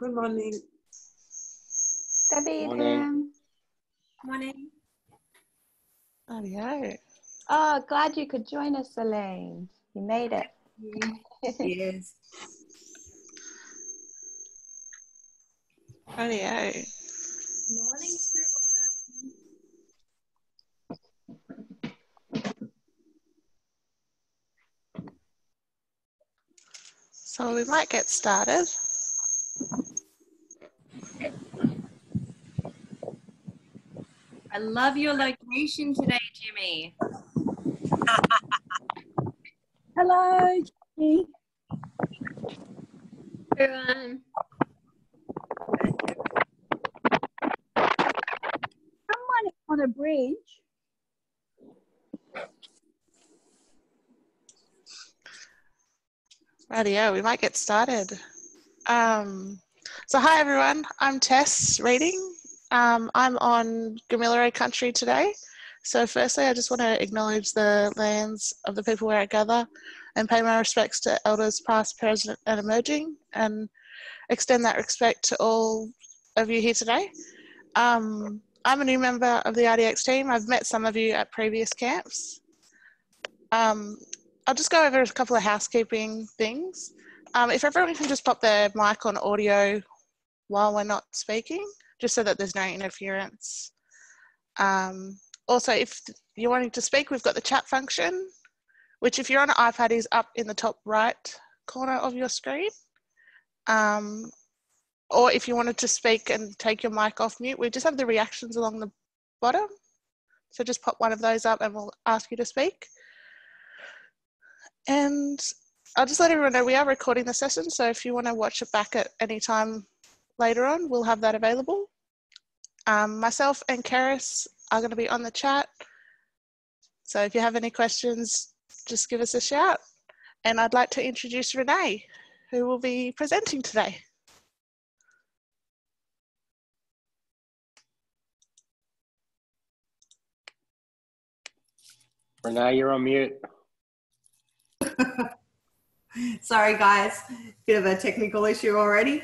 Good morning. Good Morning. Morning. Rightio. Oh, glad you could join us, Elaine. You made it. Yes. Rightio. Morning, So we might get started. I love your location today, Jimmy. Hello, Jimmy. Everyone. Someone on a bridge. Rightio, we might get started. So hi everyone, I'm Tess reading. I'm on Gamilaroi country today. So firstly, I just want to acknowledge the lands of the people where I gather and pay my respects to elders past, present and emerging, and extend that respect to all of you here today. I'm a new member of the IDX team. I've met some of you at previous camps. I'll just go over a couple of housekeeping things. If everyone can just pop their mic on audio while we're not speaking, just so that there's no interference. Also, if you're wanting to speak, we've got the chat function, which if you're on an iPad is up in the top right corner of your screen. Or if you wanted to speak and take your mic off mute, we just have the reactions along the bottom. So just pop one of those up and we'll ask you to speak. And I'll just let everyone know we are recording the session, so if you want to watch it back at any time later on, we'll have that available. Myself and Karis are going to be on the chat, so if you have any questions, just give us a shout. And I'd like to introduce Renee, who will be presenting today. Renee, you're on mute. Sorry, guys. Bit of a technical issue already.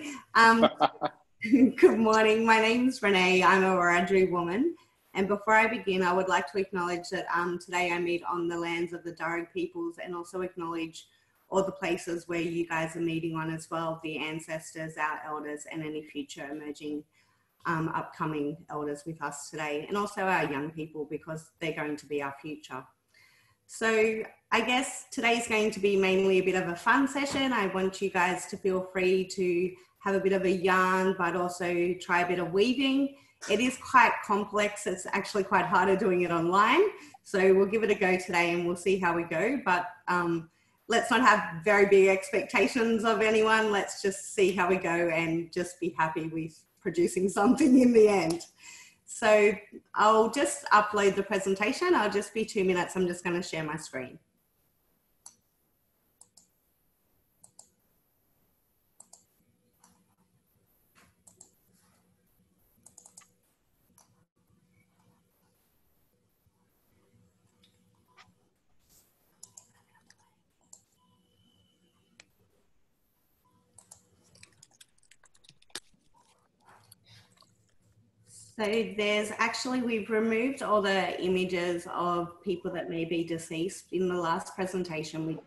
Good morning. My name's Renee. I'm a Wiradjuri woman. And before I begin, I would like to acknowledge that today I meet on the lands of the Darug peoples, and also acknowledge all the places where you guys are meeting on as well, the ancestors, our elders, and any future emerging upcoming elders with us today, and also our young people, because they're going to be our future. So I guess today's going to be mainly a bit of a fun session. I want you guys to feel free to have a bit of a yarn, but also try a bit of weaving. It is quite complex. It's actually quite harder doing it online. So we'll give it a go today and we'll see how we go. But let's not have very big expectations of anyone. Let's just see how we go and just be happy with producing something in the end. So I'll just upload the presentation. I'll just be 2 minutes. I'm just going to share my screen. So there's actually, we've removed all the images of people that may be deceased. In the last presentation, we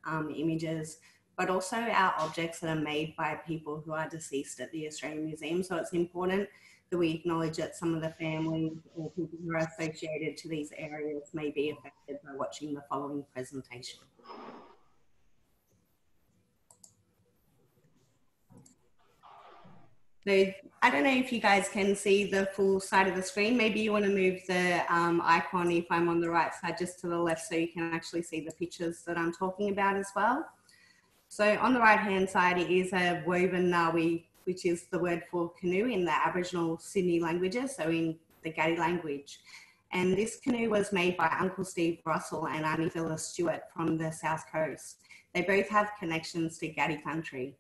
have images, but also our objects that are made by people who are deceased at the Australian Museum. So it's important that we acknowledge that some of the families or people who are associated to these areas may be affected by watching the following presentation. So I don't know if you guys can see the full side of the screen. Maybe you want to move the icon, if I'm on the right side, just to the left, so you can actually see the pictures that I'm talking about as well. So on the right hand side, it is a woven ngawi, which is the word for canoe in the Aboriginal Sydney languages, so in the Gadi language. And this canoe was made by Uncle Steve Russell and Auntie Phyllis Stewart from the South Coast. They both have connections to Gadi country.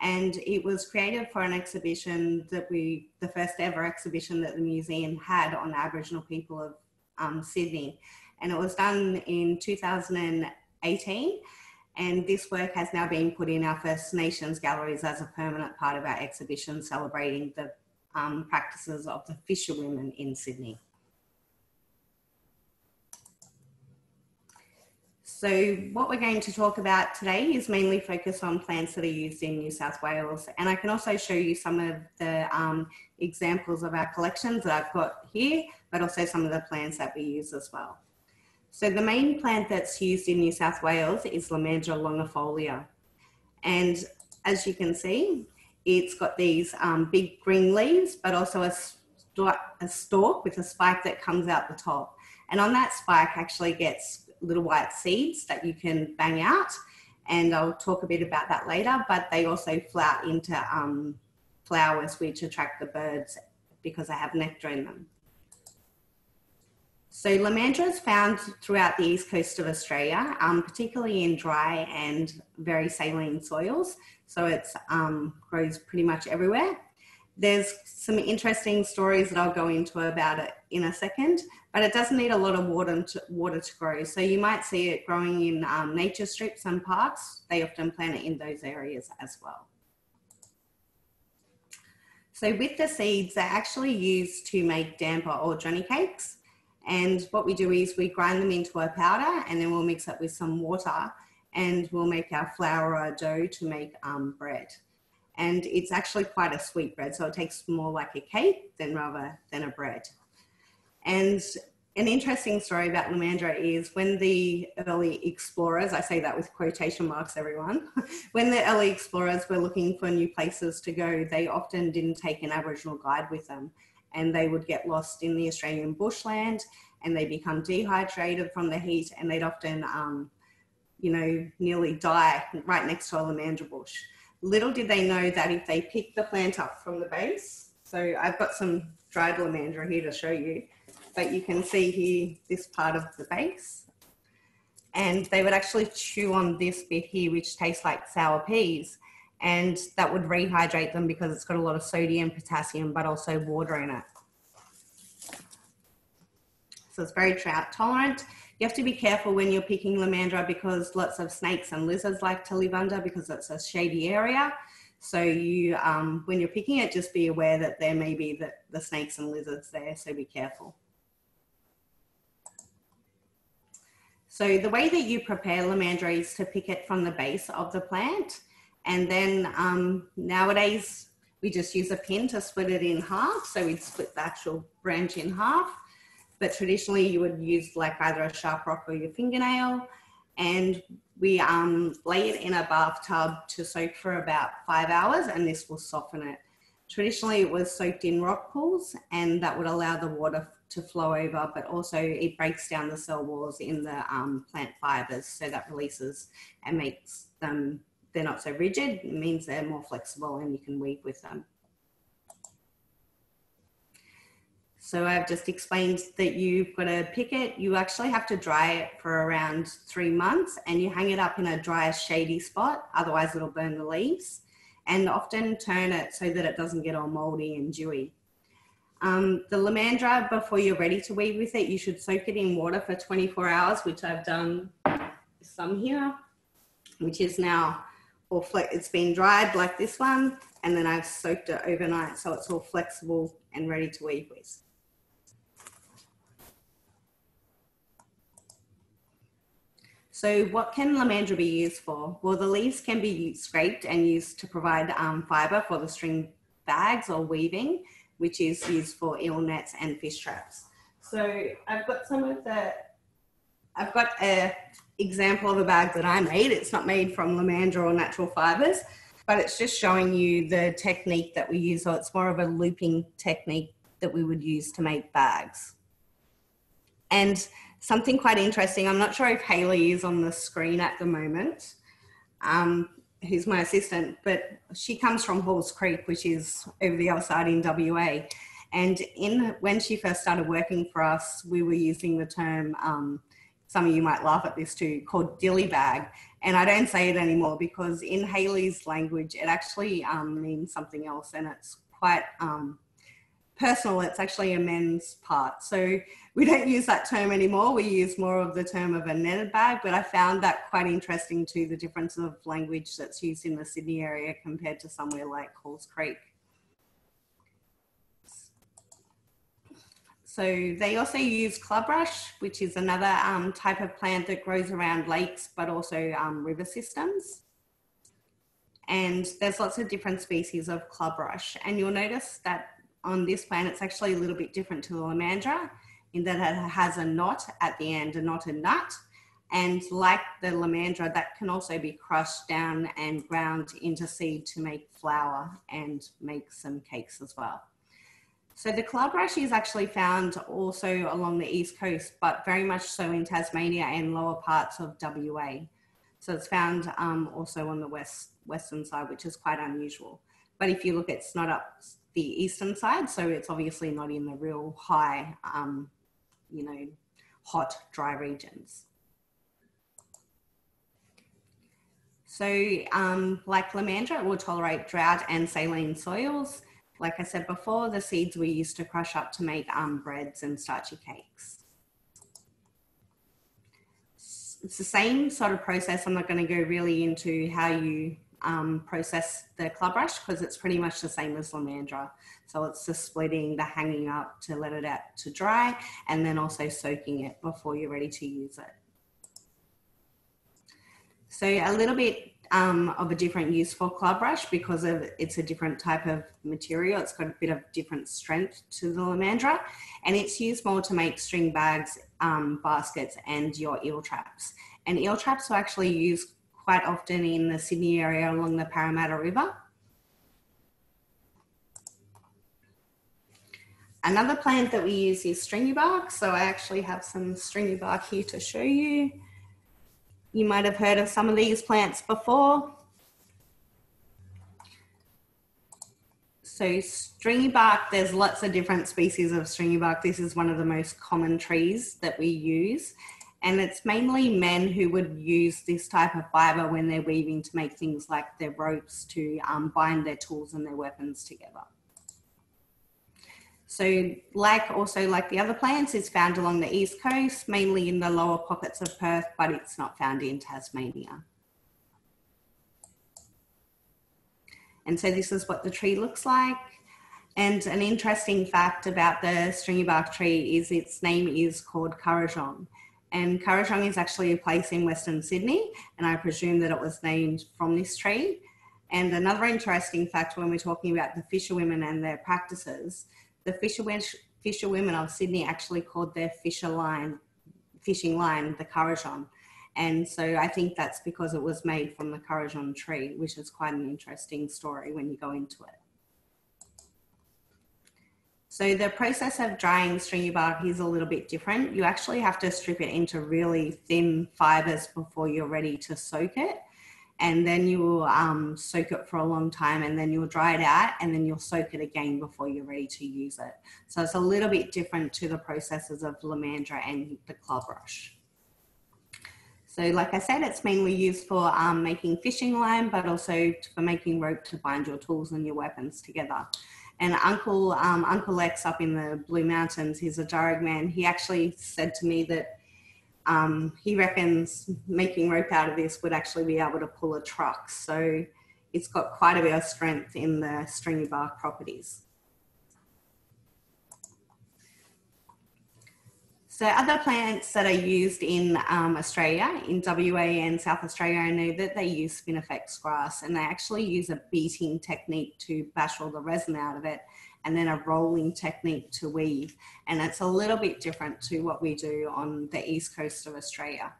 And it was created for an exhibition that the first ever exhibition that the museum had on the Aboriginal people of Sydney. And it was done in 2018. And this work has now been put in our First Nations galleries as a permanent part of our exhibition celebrating the practices of the fisherwomen in Sydney. So what we're going to talk about today is mainly focused on plants that are used in New South Wales. And I can also show you some of the examples of our collections that I've got here, but also some of the plants that we use as well. So the main plant that's used in New South Wales is Lomandra longifolia. And as you can see, it's got these big green leaves, but also a stalk with a spike that comes out the top. And on that spike actually gets little white seeds that you can bang out. And I'll talk a bit about that later, but they also flout into flowers which attract the birds because they have nectar in them. So Lomandra is found throughout the east coast of Australia, particularly in dry and very saline soils. So it grows pretty much everywhere. There's some interesting stories that I'll go into about it in a second, but it doesn't need a lot of water to grow. So you might see it growing in nature strips and parks. They often plant it in those areas as well. So with the seeds, they're actually used to make damper or johnny cakes. And what we do is we grind them into a powder and then we'll mix it with some water and we'll make our flour or dough to make bread. And it's actually quite a sweet bread, so it tastes more like a cake rather than a bread. And an interesting story about Lomandra is when the early explorers, I say that with quotation marks, everyone, when the early explorers were looking for new places to go, they often didn't take an Aboriginal guide with them. And they would get lost in the Australian bushland and they become dehydrated from the heat and they'd often, nearly die right next to a Lomandra bush. Little did they know that if they pick the plant up from the base, so I've got some dried Lomandra here to show you, but you can see here this part of the base, and they would actually chew on this bit here, which tastes like sour peas, and that would rehydrate them because it's got a lot of sodium, potassium, but also water in it. So it's very drought tolerant. You have to be careful when you're picking Lomandra because lots of snakes and lizards like to live under because it's a shady area. So you, when you're picking it, just be aware that there may be the snakes and lizards there, so be careful. So the way that you prepare Lomandra is to pick it from the base of the plant. And then nowadays, we just use a pin to split it in half. So we'd split the actual branch in half. But traditionally you would use like either a sharp rock or your fingernail. And we lay it in a bathtub to soak for about 5 hours and this will soften it. Traditionally it was soaked in rock pools and that would allow the water to flow over, but also it breaks down the cell walls in the plant fibers. So that releases and makes them, they're not so rigid. It means they're more flexible and you can weave with them. So I've just explained that you've got to pick it. You actually have to dry it for around 3 months and you hang it up in a dry, shady spot. Otherwise it'll burn the leaves, and often turn it so that it doesn't get all moldy and dewy. The Lomandra, before you're ready to weave with it, you should soak it in water for 24 hours, which I've done some here, which is now all it's been dried like this one. And then I've soaked it overnight so it's all flexible and ready to weave with. So what can Lomandra be used for? Well, the leaves can be scraped and used to provide fibre for the string bags or weaving, which is used for eel nets and fish traps. So I've got I've got an example of a bag that I made. It's not made from Lomandra or natural fibres, but it's just showing you the technique that we use. So it's more of a looping technique that we would use to make bags. And something quite interesting, I'm not sure if Hayley is on the screen at the moment, who's my assistant, but she comes from Halls Creek, which is over the other side in WA. And when she first started working for us, we were using the term, some of you might laugh at this too, called dilly bag. And I don't say it anymore because in Hayley's language, it actually means something else. And it's quite, personal, it's actually a men's part. So we don't use that term anymore. We use more of the term of a netted bag, but I found that quite interesting too, the difference of language that's used in the Sydney area compared to somewhere like Halls Creek. So they also use clubrush, which is another type of plant that grows around lakes, but also river systems. And there's lots of different species of clubrush. And you'll notice that on this plant, it's actually a little bit different to the lamandra in that it has a knot at the end, a knotted nut. And like the lamandra, that can also be crushed down and ground into seed to make flour and make some cakes as well. So the clubrush is actually found also along the east coast, but very much so in Tasmania and lower parts of WA. So it's found also on the western side, which is quite unusual. But if you look, it's not up the eastern side, so it's obviously not in the real high, hot, dry regions. So like lamandra, it will tolerate drought and saline soils. Like I said before, the seeds we used to crush up to make breads and starchy cakes. It's the same sort of process. I'm not going to go really into how you process the clubrush because it's pretty much the same as lamandra. So it's the splitting, the hanging up to let it out to dry, and then also soaking it before you're ready to use it. So a little bit of a different use for clubrush because it's a different type of material. It's got a bit of different strength to the lamandra, and it's used more to make string bags, baskets, and your eel traps. And eel traps are actually used quite often in the Sydney area along the Parramatta River. Another plant that we use is stringy bark. So I actually have some stringy bark here to show you. You might have heard of some of these plants before. So stringy bark, there's lots of different species of stringy bark. This is one of the most common trees that we use. And it's mainly men who would use this type of fiber when they're weaving to make things like their ropes to bind their tools and their weapons together. So like the other plants, it's found along the east coast, mainly in the lower pockets of Perth, but it's not found in Tasmania. And so this is what the tree looks like. And an interesting fact about the stringy bark tree is its name is called Kurrajong. And Kurrajong is actually a place in Western Sydney, and I presume that it was named from this tree. And another interesting fact when we're talking about the fisherwomen and their practices, the fisherwomen of Sydney actually called their fishing line the Kurrajong. And so I think that's because it was made from the Kurrajong tree, which is quite an interesting story when you go into it. So the process of drying stringy bark is a little bit different. You actually have to strip it into really thin fibers before you're ready to soak it. And then you will soak it for a long time, and then you'll dry it out, and then you'll soak it again before you're ready to use it. So it's a little bit different to the processes of lamandra and the clubrush. So like I said, it's mainly used for making fishing line, but also for making rope to bind your tools and your weapons together. And Uncle X up in the Blue Mountains, he's a Darug man. He actually said to me that he reckons making rope out of this would actually be able to pull a truck. So it's got quite a bit of strength in the stringy bark properties. So other plants that are used in Australia, in WA and South Australia, I know that they use spinifex grass, and they actually use a beating technique to bash all the resin out of it, and then a rolling technique to weave. And it's a little bit different to what we do on the east coast of Australia.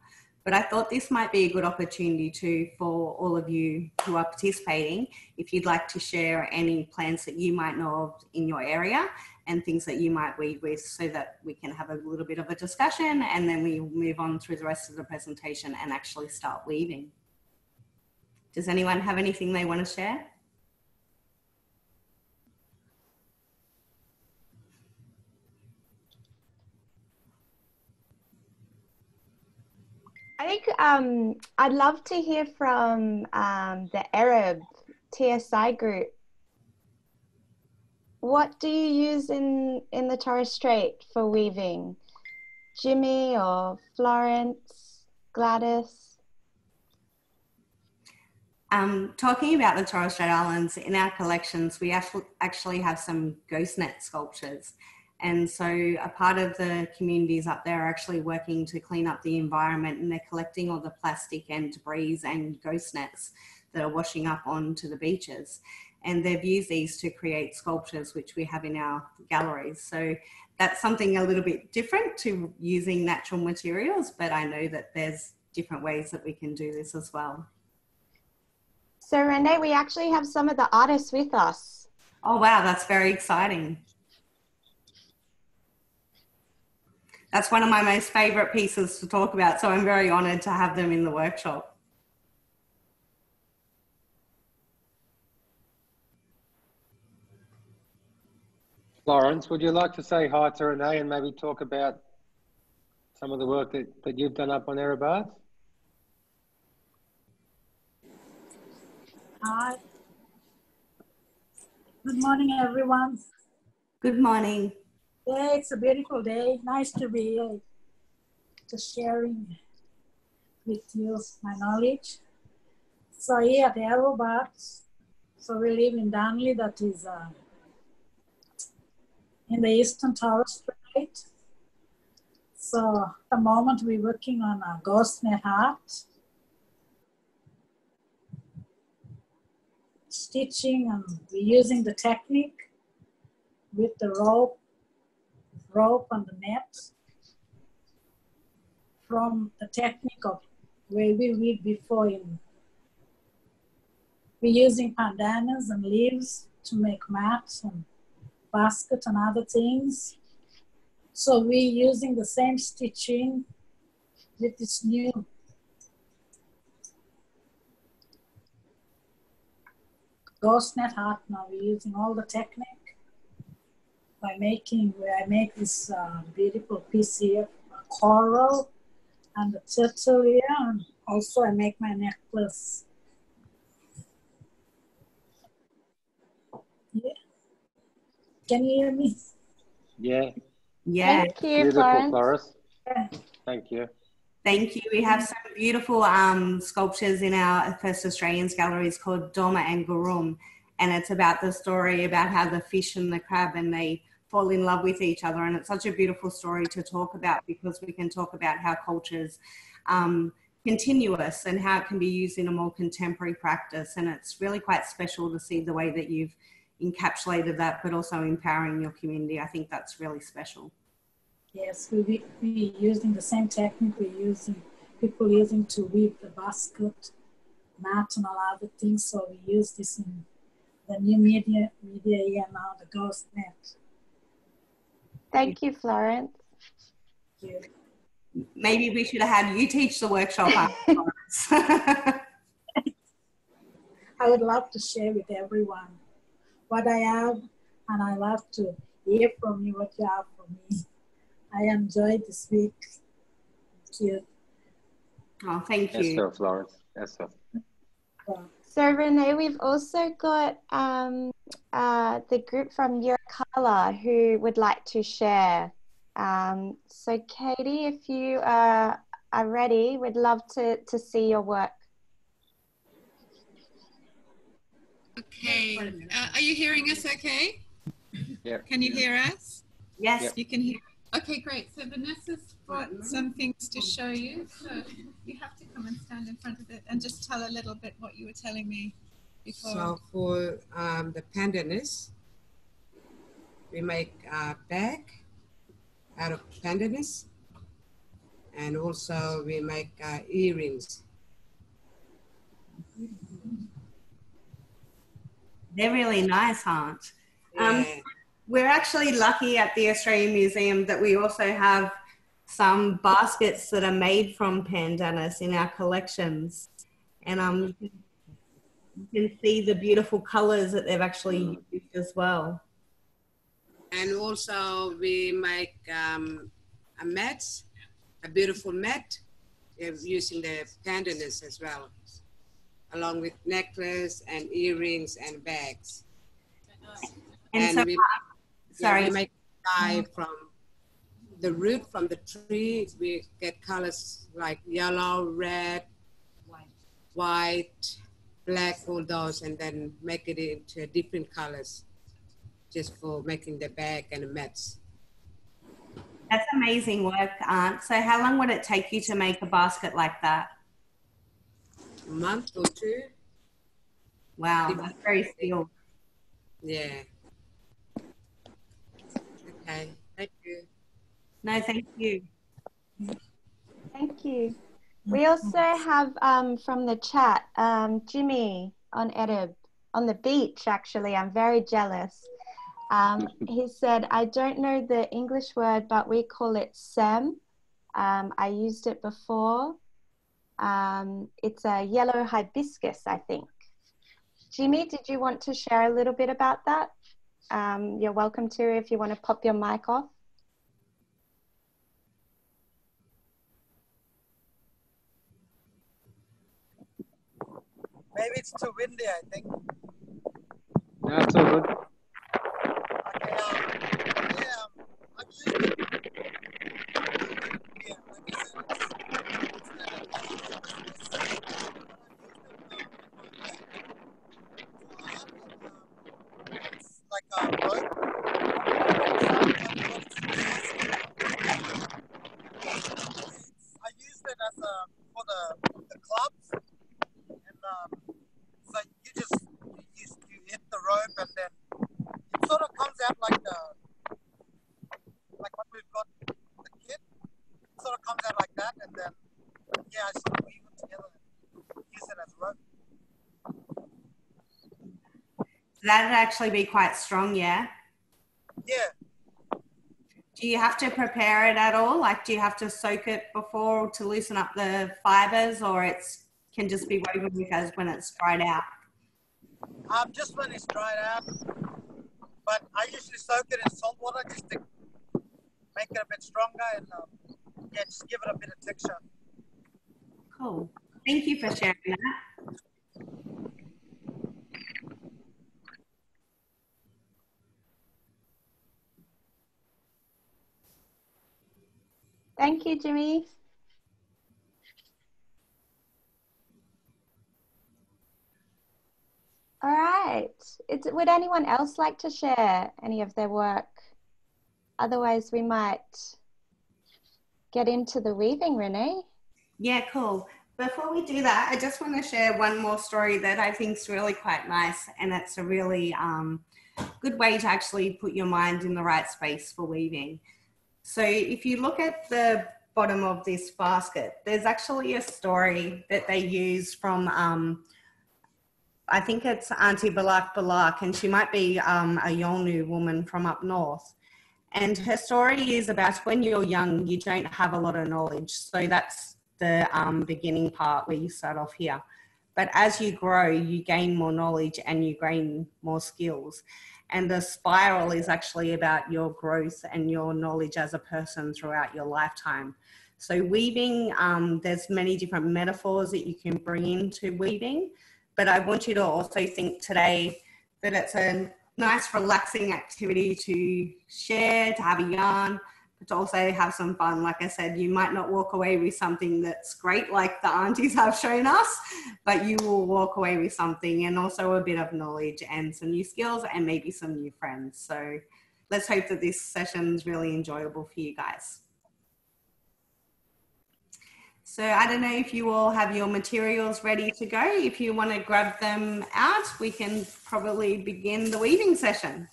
But I thought this might be a good opportunity too for all of you who are participating, if you'd like to share any plants that you might know of in your area and things that you might weave with, so that we can have a little bit of a discussion, and then we move on through the rest of the presentation and actually start weaving. Does anyone have anything they want to share? I think I'd love to hear from the Arab TSI group. what do you use in the Torres Strait for weaving? Jimmy or Florence, Gladys? Talking about the Torres Strait Islands, in our collections, we actually have some ghost net sculptures. And so a part of the communities up there are actually working to clean up the environment, and they're collecting all the plastic and debris and ghost nets that are washing up onto the beaches. And they've used these to create sculptures, which we have in our galleries. So that's something a little bit different to using natural materials, but I know that there's different ways that we can do this as well. So Renee, we actually have some of the artists with us. Oh, wow, that's very exciting. That's one of my most favorite pieces to talk about, so I'm very honored to have them in the workshop. Florence, would you like to say hi to Renee and maybe talk about some of the work that you've done up on Erebus? Hi. Good morning, everyone. Good morning. Yeah, it's a beautiful day. Nice to be here, to sharing with you my knowledge. So here at Erebus, so we live in Darnley, that is in the Eastern Torres Strait. So at the moment we're working on a ghost net art, stitching, and we're using the technique with the rope and the net from the technique of where we read before. We're using pandanus and leaves to make mats and baskets and other things. So we're using the same stitching with this new ghost net art. Now we're using all the technique by where I make this beautiful piece here, a coral and a turtle here, and also I make my necklace. Yeah. Can you hear me? Yeah. Yeah. Thank you, Beautiful, Florence. Florence. Yeah. Thank you. Thank you. We have some beautiful sculptures in our First Australians galleries called Doma and Gurum, and it's about the story about how the fish and the crab, and they fall in love with each other. And it's such a beautiful story to talk about, because we can talk about how culture's continuous and how it can be used in a more contemporary practice. And it's really quite special to see the way that you've encapsulated that, but also empowering your community. I think that's really special. Yes, we're using the same technique people using to weave the basket, mat, and all other things. So we use this in the new media here now, the ghost net. Thank you, Florence. Yeah. Maybe we should have had you teach the workshop afterwards. I would love to share with everyone what I have, and I love to hear from you what you have for me. I enjoyed this week. Thank you. Oh, thank Yes, you. sir, Florence. Yes, sir. So Renee, we've also got the group from Yirrkala who would like to share. So Katie, if you are ready, we'd love to see your work. Okay, are you hearing us okay? Yeah. Can you hear us? Yes. Yep. You can hear. Okay, great. So Vanessa's brought some things to show you. So you have to come and stand in front of it and just tell a little bit what you were telling me before. So for the pandanus, we make a bag out of pandanus, and also we make earrings. They're really nice, aren't? Yeah. We're actually lucky at the Australian Museum that we also have some baskets that are made from pandanus in our collections. And you can see the beautiful colours that they've actually used as well. And also we make a mat, a beautiful mat, using the pandanus as well, along with necklace and earrings and bags. And so, we, sorry. we make dye from the root from the tree. We get colors like yellow, red, white, black, all those, and then make it into different colors just for making the bag and the mats. That's amazing work, Aunt. So how long would it take you to make a basket like that? A month or two. Wow, that's very skilled. Yeah. Okay, thank you. No, thank you. Thank you. We also have from the chat, Jimmy on Edib, on the beach, actually. I'm very jealous. He said, I don't know the English word, but we call it sem. I used it before. It's a yellow hibiscus, I think. Jimmy, did you want to share a little bit about that? You're welcome to if you want to pop your mic off. Maybe it's too windy, I think. No, it's all good. Okay, I'm used to yeah, like I said, it's like a rope. I used it as for the clubs, and so you hit the rope, and then it sort of comes out like what we've got the kit. It sort of comes out like that, and then yeah, I sort of weave it together and use it as rope. That'd actually be quite strong, yeah? Yeah. Do you have to prepare it at all? Like, do you have to soak it before to loosen up the fibers, or it's can just be woven because when it's dried out? Just when it's dried out, but I usually soak it in salt water just to make it a bit stronger and yeah, just give it a bit of texture. Cool. Thank you for sharing that. Thank you, Jimmy. All right. Would anyone else like to share any of their work? Otherwise, we might get into the weaving, Renee. Yeah, cool. Before we do that, I just want to share one more story that I think is really quite nice, and it's a really good way to actually put your mind in the right space for weaving. So if you look at the bottom of this basket, there's actually a story that they use from, I think it's Auntie Balak, and she might be a Yolngu woman from up north. And her story is about when you're young, you don't have a lot of knowledge. So that's the beginning part where you start off here. But as you grow, you gain more knowledge and you gain more skills. And the spiral is actually about your growth and your knowledge as a person throughout your lifetime. So weaving, there's many different metaphors that you can bring into weaving. But I want you to also think today that it's a nice relaxing activity to share, to have a yarn, but to also have some fun. Like I said, you might not walk away with something that's great like the aunties have shown us, but you will walk away with something and also a bit of knowledge and some new skills and maybe some new friends. So let's hope that this session is really enjoyable for you guys. So I don't know if you all have your materials ready to go. If you want to grab them out, we can probably begin the weaving session.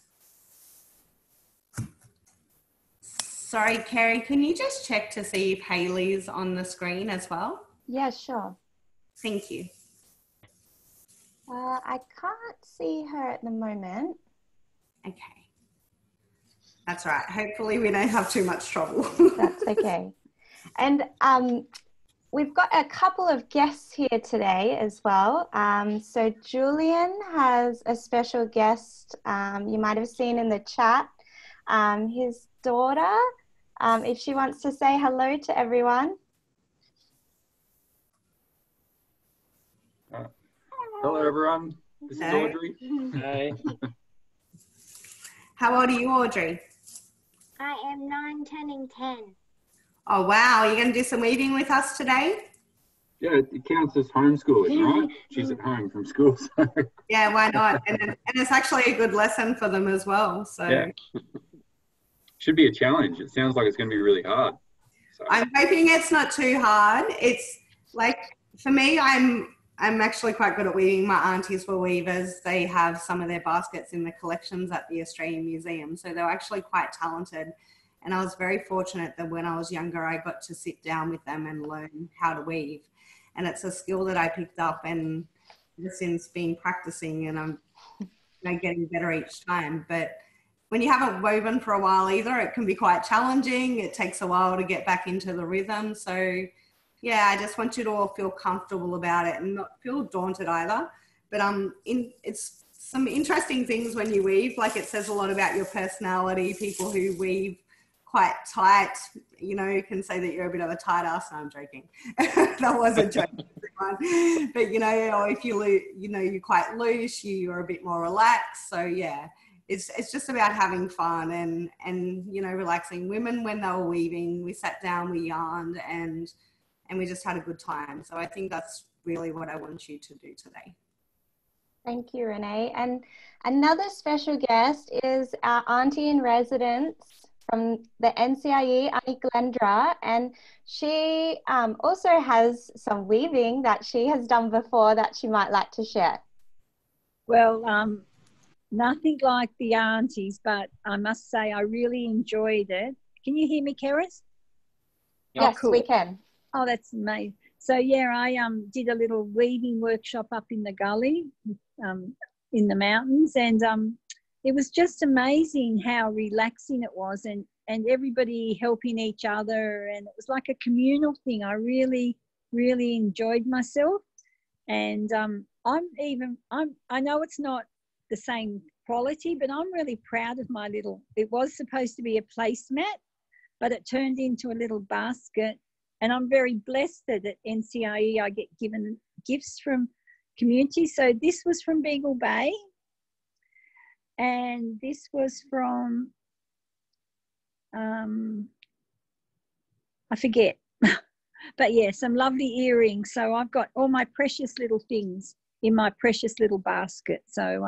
Sorry, Kerry, can you just check to see if Hayley's on the screen as well? Yeah, sure. Thank you. I can't see her at the moment. Okay. That's right. Hopefully we don't have too much trouble. That's okay. And we've got a couple of guests here today as well. So Julian has a special guest you might have seen in the chat. His daughter, if she wants to say hello to everyone. Hello everyone, this is Audrey. Hey. How old are you, Audrey? I am 9, turning 10. Oh, wow. You're going to do some weaving with us today? Yeah, it counts as homeschooling, right? She's at home from school. So. Yeah, why not? And it's actually a good lesson for them as well. So yeah. Should be a challenge. It sounds like it's going to be really hard. So. I'm hoping it's not too hard. It's like, for me, I'm actually quite good at weaving. My aunties were weavers. They have some of their baskets in the collections at the Australian Museum. So they're actually quite talented. And I was very fortunate that when I was younger, I got to sit down with them and learn how to weave. And it's a skill that I picked up and since been practicing, and I'm getting better each time. But when you haven't woven for a while either, it can be quite challenging. It takes a while to get back into the rhythm. So yeah, I just want you to all feel comfortable about it and not feel daunted either. But it's some interesting things when you weave. Like, it says a lot about your personality. People who weave quite tight, you can say that you're a bit of a tight ass. No, I'm joking. That was a joke. But or if you're quite loose, you're a bit more relaxed. So yeah, it's just about having fun and relaxing. Women, when they were weaving, we sat down, we yarned, and we just had a good time. So I think that's really what I want you to do today. Thank you, Renee. And another special guest is our auntie in residence from the NCIE, Annie Glendra, and she also has some weaving that she has done before that she might like to share. Well, nothing like the aunties, but I must say I really enjoyed it. Can you hear me, Keris? Yes, cool. We can. Oh, that's amazing. So yeah, I did a little weaving workshop up in the gully, in the mountains, and it was just amazing how relaxing it was, and everybody helping each other, and it was like a communal thing. I really, really enjoyed myself, and I know it's not the same quality, but I'm really proud of my little. It was supposed to be a placemat, but it turned into a little basket. And I'm very blessed that at NCIE I get given gifts from community. So this was from Beagle Bay. And this was from, I forget. But yeah, some lovely earrings. So I've got all my precious little things in my precious little basket. So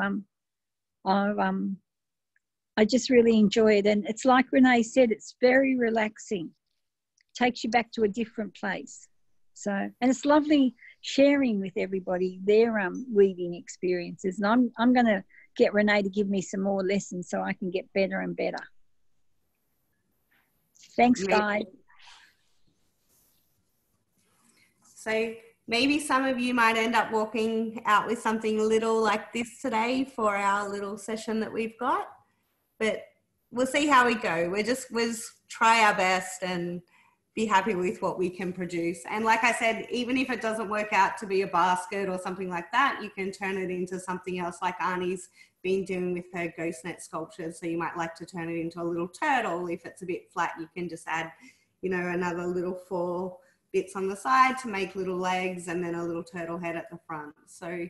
I just really enjoy it. And it's like Renee said, it's very relaxing. Takes you back to a different place. So, and it's lovely sharing with everybody their weaving experiences. And I'm going to get Renee to give me some more lessons so I can get better and better. Thanks, guys. So maybe some of you might end up walking out with something little like this today for our little session that we've got, but we'll see how we go. We'll try our best and be happy with what we can produce. And like I said, even if it doesn't work out to be a basket or something like that, you can turn it into something else, like Arnie's been doing with her ghost net sculptures. So you might like to turn it into a little turtle. If it's a bit flat, you can just add, another little 4 bits on the side to make little legs and then a little turtle head at the front. So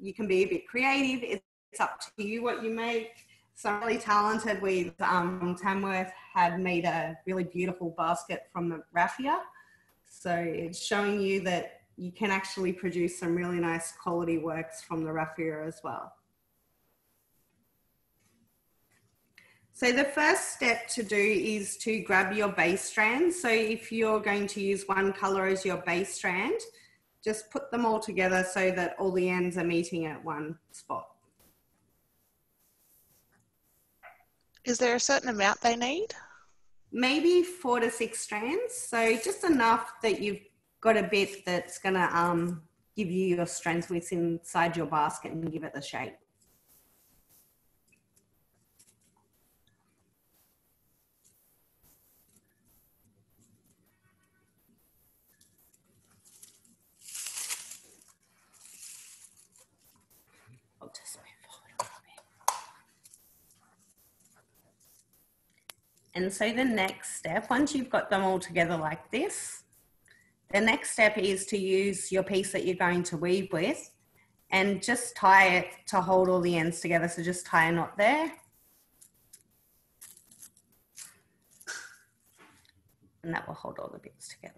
you can be a bit creative. It's up to you what you make. So really talented with Tamworth had made a really beautiful basket from the raffia. So it's showing you that you can actually produce some really nice quality works from the raffia as well. So the first step to do is to grab your base strands. So if you're going to use one color as your base strand, just put them all together so that all the ends are meeting at one spot. Is there a certain amount they need? Maybe 4 to 6 strands. So just enough that you've got a bit that's going to give you your strength width inside your basket and give it the shape. And so the next step, once you've got them all together like this, the next step is to use your piece that you're going to weave with and just tie it to hold all the ends together. So just tie a knot there and that will hold all the bits together.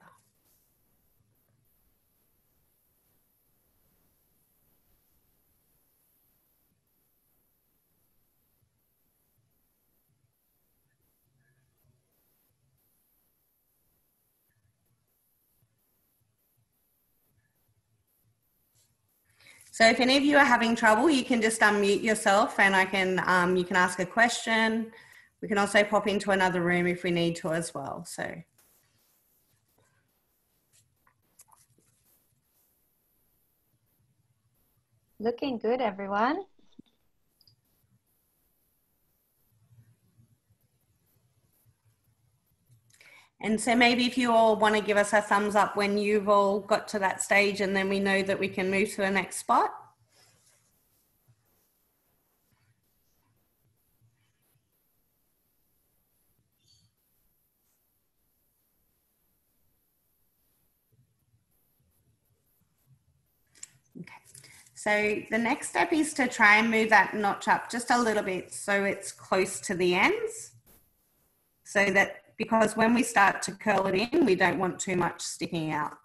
So if any of you are having trouble, you can just unmute yourself and you can ask a question. We can also pop into another room if we need to as well. So. Looking good, everyone. And so maybe if you all want to give us a thumbs up when you've all got to that stage, and then we know that we can move to the next spot. Okay. So the next step is to try and move that notch up just a little bit so it's close to the ends. So that, because when we start to curl it in, we don't want too much sticking out.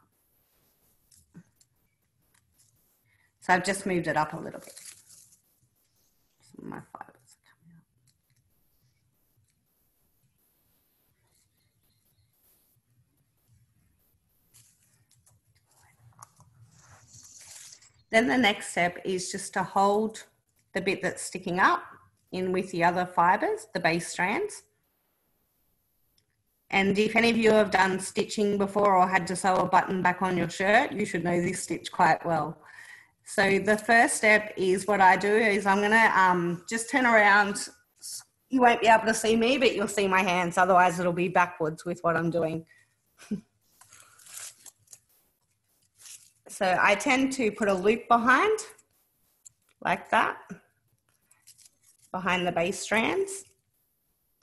So I've just moved it up a little bit. Some of my fibers are coming up. Then the next step is just to hold the bit that's sticking up in with the other fibers, the base strands. And if any of you have done stitching before or had to sew a button back on your shirt, you should know this stitch quite well. So the first step is, what I do is I'm gonna just turn around. You won't be able to see me, but you'll see my hands. Otherwise it'll be backwards with what I'm doing. So I tend to put a loop behind, like that, behind the base strands.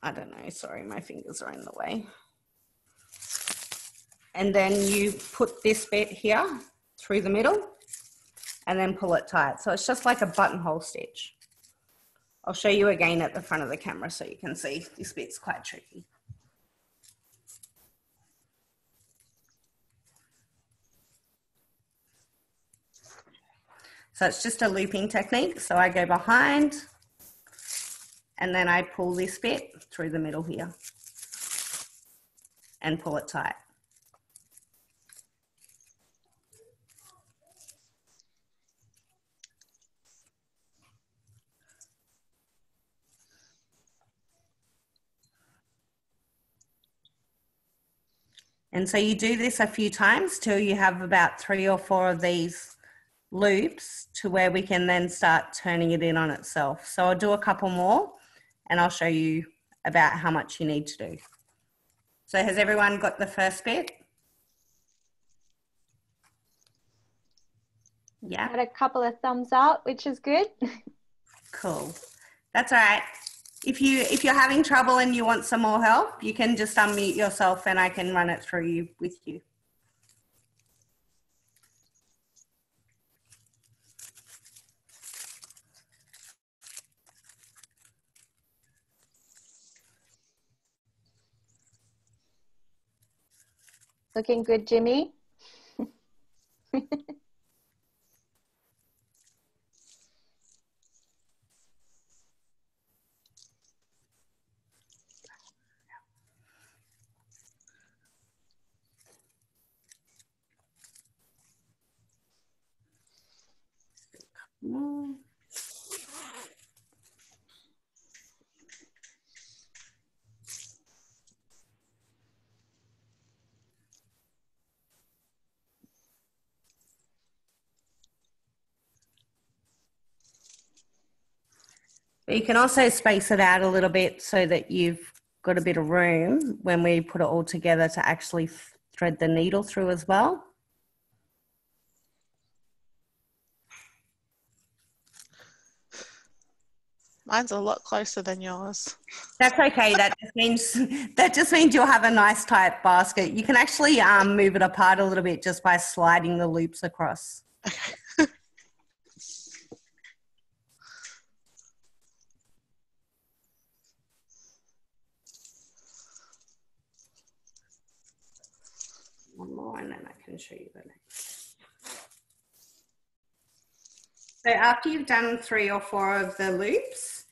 I don't know, sorry, my fingers are in the way. And then you put this bit here through the middle and then pull it tight. So it's just like a buttonhole stitch. I'll show you again at the front of the camera so you can see. This bit's quite tricky. So it's just a looping technique. So I go behind and then I pull this bit through the middle here and pull it tight. And so you do this a few times till you have about 3 or 4 of these loops to where we can then start turning it in on itself. So I'll do a couple more and I'll show you about how much you need to do. So has everyone got the first bit? Yeah. Had a couple of thumbs up, which is good. Cool. That's all right. If you're having trouble and you want some more help, you can just unmute yourself and I can run it through with you. Looking good, Jimmy. But you can also space it out a little bit so that you've got a bit of room when we put it all together to actually thread the needle through as well. Mine's a lot closer than yours. That's okay. That just means you'll have a nice tight basket. You can actually move it apart a little bit just by sliding the loops across. Okay. and then I can show you the next. So after you've done 3 or 4 of the loops,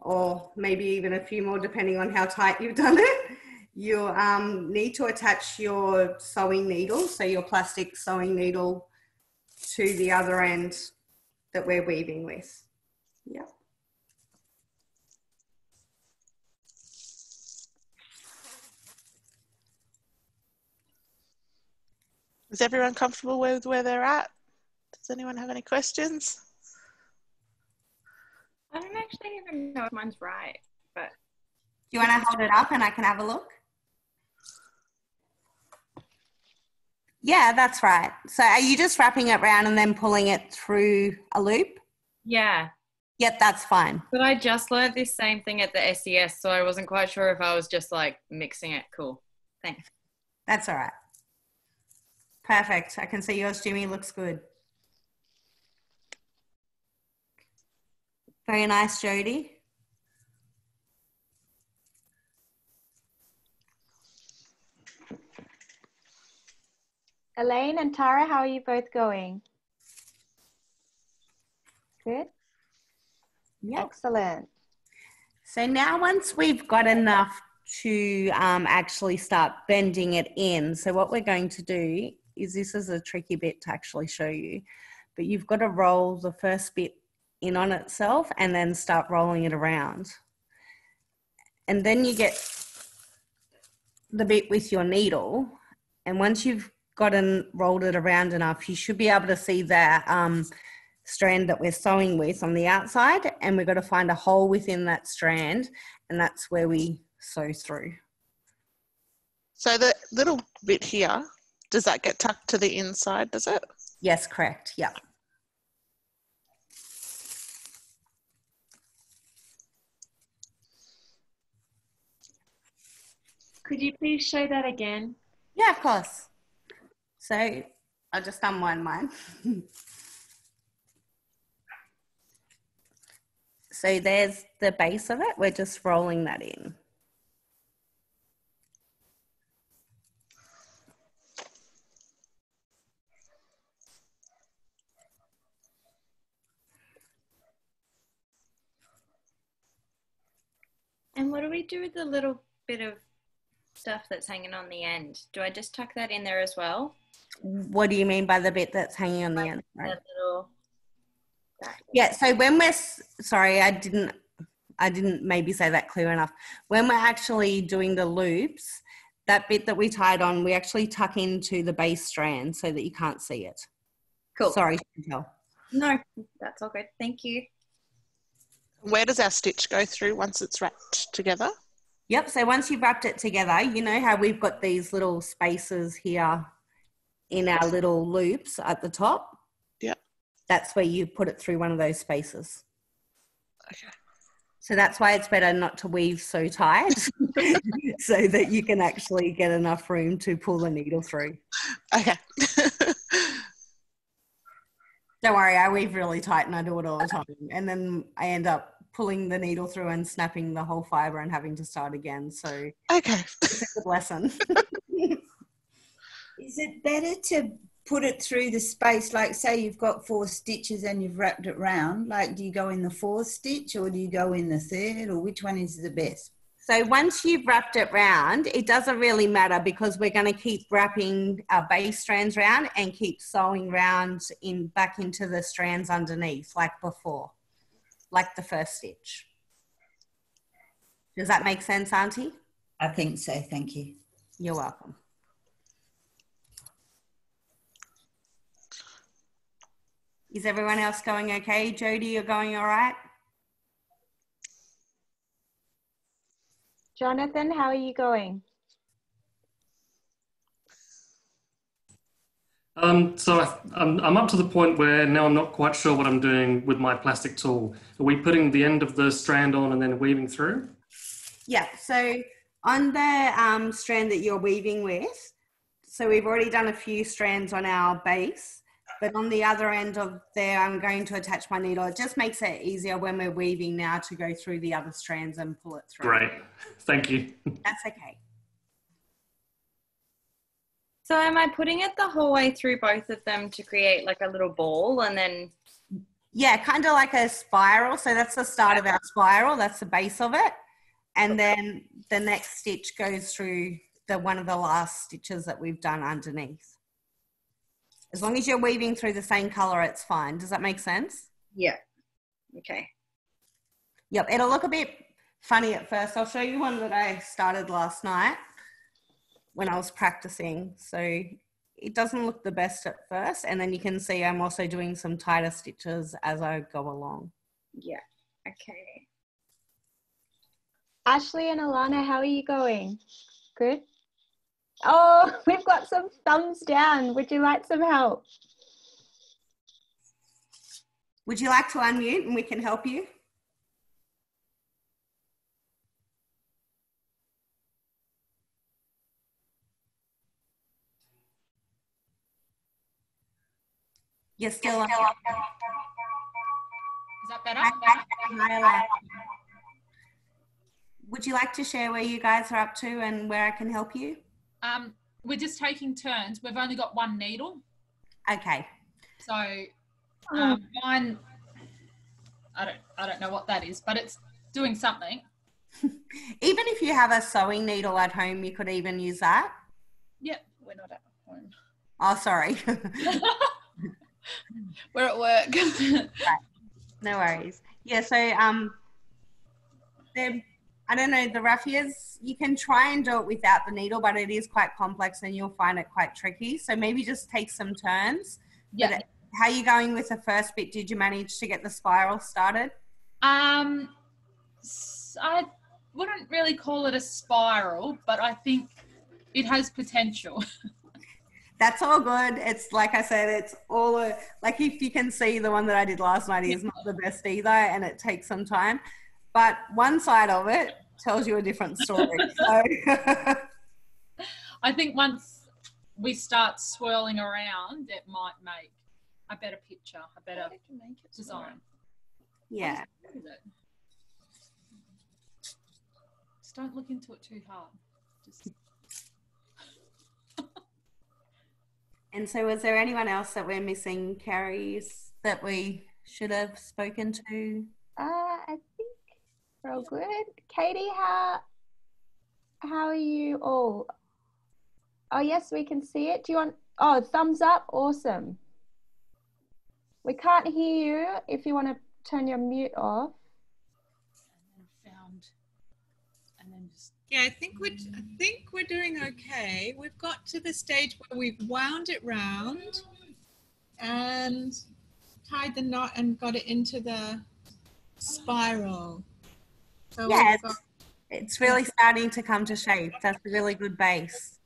or maybe even a few more depending on how tight you've done it, you need to attach your sewing needle, so your plastic sewing needle, to the other end that we're weaving with. Yep. Is everyone comfortable with where they're at? Does anyone have any questions? I don't actually even know if mine's right, but... Do you want to hold it up and I can have a look? Yeah, that's right. So are you just wrapping it around and then pulling it through a loop? Yeah. Yep, that's fine. But I just learned this same thing at the SES, so I wasn't quite sure if I was just like mixing it. Cool. Thanks. That's all right. Perfect. I can see yours, Jimmy. Looks good. Very nice, Jody. Elaine and Tara, how are you both going? Good? Yep. Excellent. So now once we've got enough to actually start bending it in, so what we're going to do is, this is a tricky bit to actually show you, but you've got to roll the first bit in on itself and then start rolling it around. And then you get the bit with your needle, and once you've rolled it around enough, you should be able to see that strand that we're sewing with on the outside, and we've got to find a hole within that strand, and that's where we sew through. So the little bit here, does that get tucked to the inside, does it? Yes, correct. Yeah. Could you please show that again? Yeah, of course. So I'll just unwind mine. So there's the base of it. We're just rolling that in. And what do we do with the little bit of stuff that's hanging on the end? Do I just tuck that in there as well? What do you mean by the bit that's hanging on the end? Right? That little... Yeah, so when we're, sorry, I didn't maybe say that clear enough. When we're actually doing the loops, that bit that we tied on, we actually tuck into the base strand so that you can't see it. Cool. Sorry, Chantel. No, that's all good. Thank you. Where does our stitch go through once it's wrapped together? Yep, so once you've wrapped it together, you know how we've got these little spaces here in our little loops at the top? Yep. That's where you put it through one of those spaces. Okay. So that's why it's better not to weave so tight so that you can actually get enough room to pull the needle through. Okay. Don't worry, I weave really tight and I do it all the time. And then I end up pulling the needle through and snapping the whole fibre and having to start again. So okay. It's a good lesson. Is it better to put it through the space, like say you've got 4 stitches and you've wrapped it round, like do you go in the 4th stitch or do you go in the 3rd, or which one is the best? So once you've wrapped it round, it doesn't really matter because we're going to keep wrapping our base strands round and keep sewing round back into the strands underneath like before, like the first stitch. Does that make sense, Auntie? I think so, thank you. You're welcome. Is everyone else going okay? Jody, you're going all right? Jonathan, how are you going? So I'm up to the point where now I'm not quite sure what I'm doing with my plastic tool. Are we putting the end of the strand on and then weaving through? Yeah, so on the strand that you're weaving with, so we've already done a few strands on our base, but on the other end of there, I'm going to attach my needle. It just makes it easier when we're weaving now to go through the other strands and pull it through. Great, thank you. That's okay. So am I putting it the whole way through both of them to create like a little ball and then? Yeah, kind of like a spiral. So that's the start of our spiral. That's the base of it. And then the next stitch goes through one of the last stitches that we've done underneath. As long as you're weaving through the same color, it's fine. Does that make sense? Yeah. Okay. Yep. It'll look a bit funny at first. I'll show you one that I started last night when I was practicing. So it doesn't look the best at first. And then you can see I'm also doing some tighter stitches as I go along. Yeah. Okay. Ashley and Alana, how are you going? Good? Oh, we've got some thumbs down. Would you like some help? Would you like to unmute and we can help you? You're still on. Is that better? Would you like to share where you guys are up to and where I can help you? We're just taking turns. We've only got one needle. Okay. So mine, I don't know what that is, but it's doing something. Even if you have a sewing needle at home, you could even use that. Yep, we're not at home. Oh, sorry. We're at work. Right. No worries. Yeah, so I don't know, the raffias, you can try and do it without the needle, but it is quite complex and you'll find it quite tricky. So maybe just take some turns. Yeah. How are you going with the first bit? Did you manage to get the spiral started? I wouldn't really call it a spiral, but I think it has potential. That's all good. It's like I said, it's all like if you can see the one that I did last night is not the best either and it takes some time. But one side of it tells you a different story. So I think once we start swirling around, it might make a better picture, a better design. Yeah. Just don't look into it too hard. Just... And so was there anyone else that we're missing, Carrie, that we should have spoken to? I think we're all good. Katie, how are you all? Oh, yes, we can see it. Do you want, oh, thumbs up? Awesome. We can't hear you if you want to turn your mute off. Yeah, I think we're doing okay. We've got to the stage where we've wound it round and tied the knot and got it into the spiral. So yeah, it's really starting to come to shape. That's a really good base.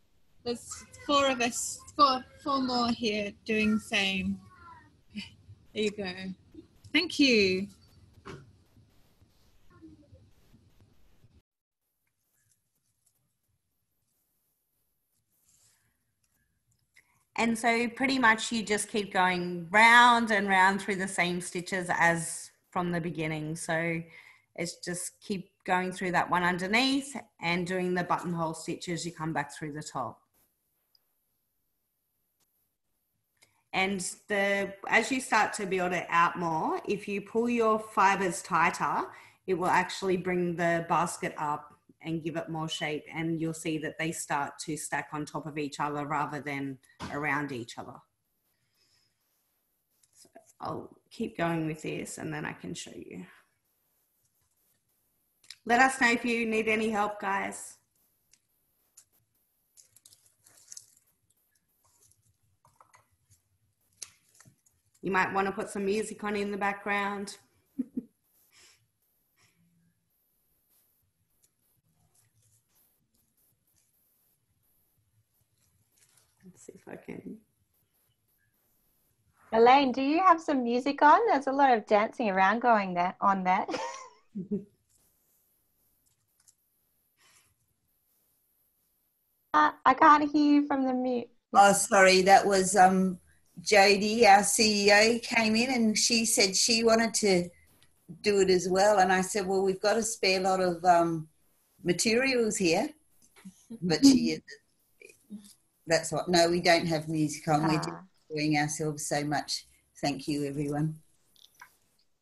There's four of us, four more here doing the same. There you go. Thank you. And so pretty much you just keep going round and round through the same stitches as from the beginning. So it's just keep going through that one underneath and doing the buttonhole stitches, you come back through the top. And as you start to build it out more, if you pull your fibers tighter, it will actually bring the basket up and give it more shape, and you'll see that they start to stack on top of each other rather than around each other. So I'll keep going with this and then I can show you. Let us know if you need any help, guys. You might want to put some music on in the background. Let's see if I can. Elaine, do you have some music on? There's a lot of dancing around going there on that. I can't hear you from the mute. Oh, sorry, that was Jodie, our CEO, came in and she said she wanted to do it as well. And I said, well, we've got a spare lot of materials here, but she isn't. That's what. No, we don't have music on. We're just Ah, doing ourselves so much. Thank you, everyone.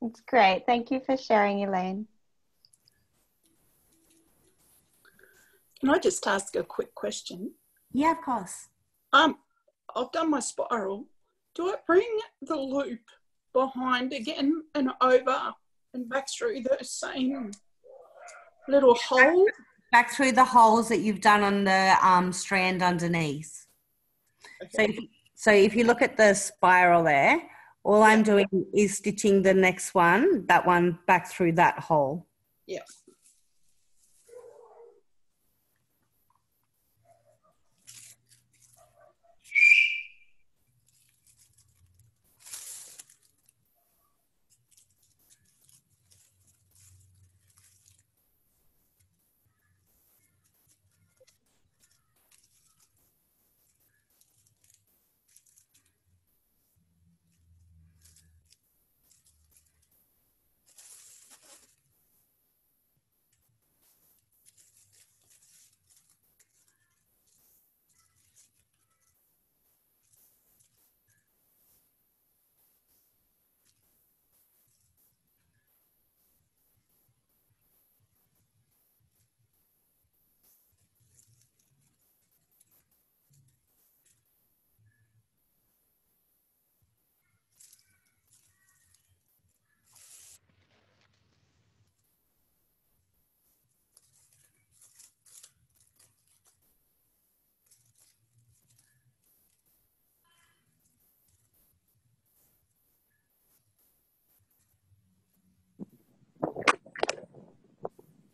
it's great. Thank you for sharing, Elaine. Can I just ask a quick question? Yeah, of course. I've done my spiral. Do I bring the loop behind again and over and back through the same little hole? Back through the holes that you've done on the strand underneath. Okay. So if you look at the spiral there, all I'm doing is stitching the next one, that one back through that hole. Yeah.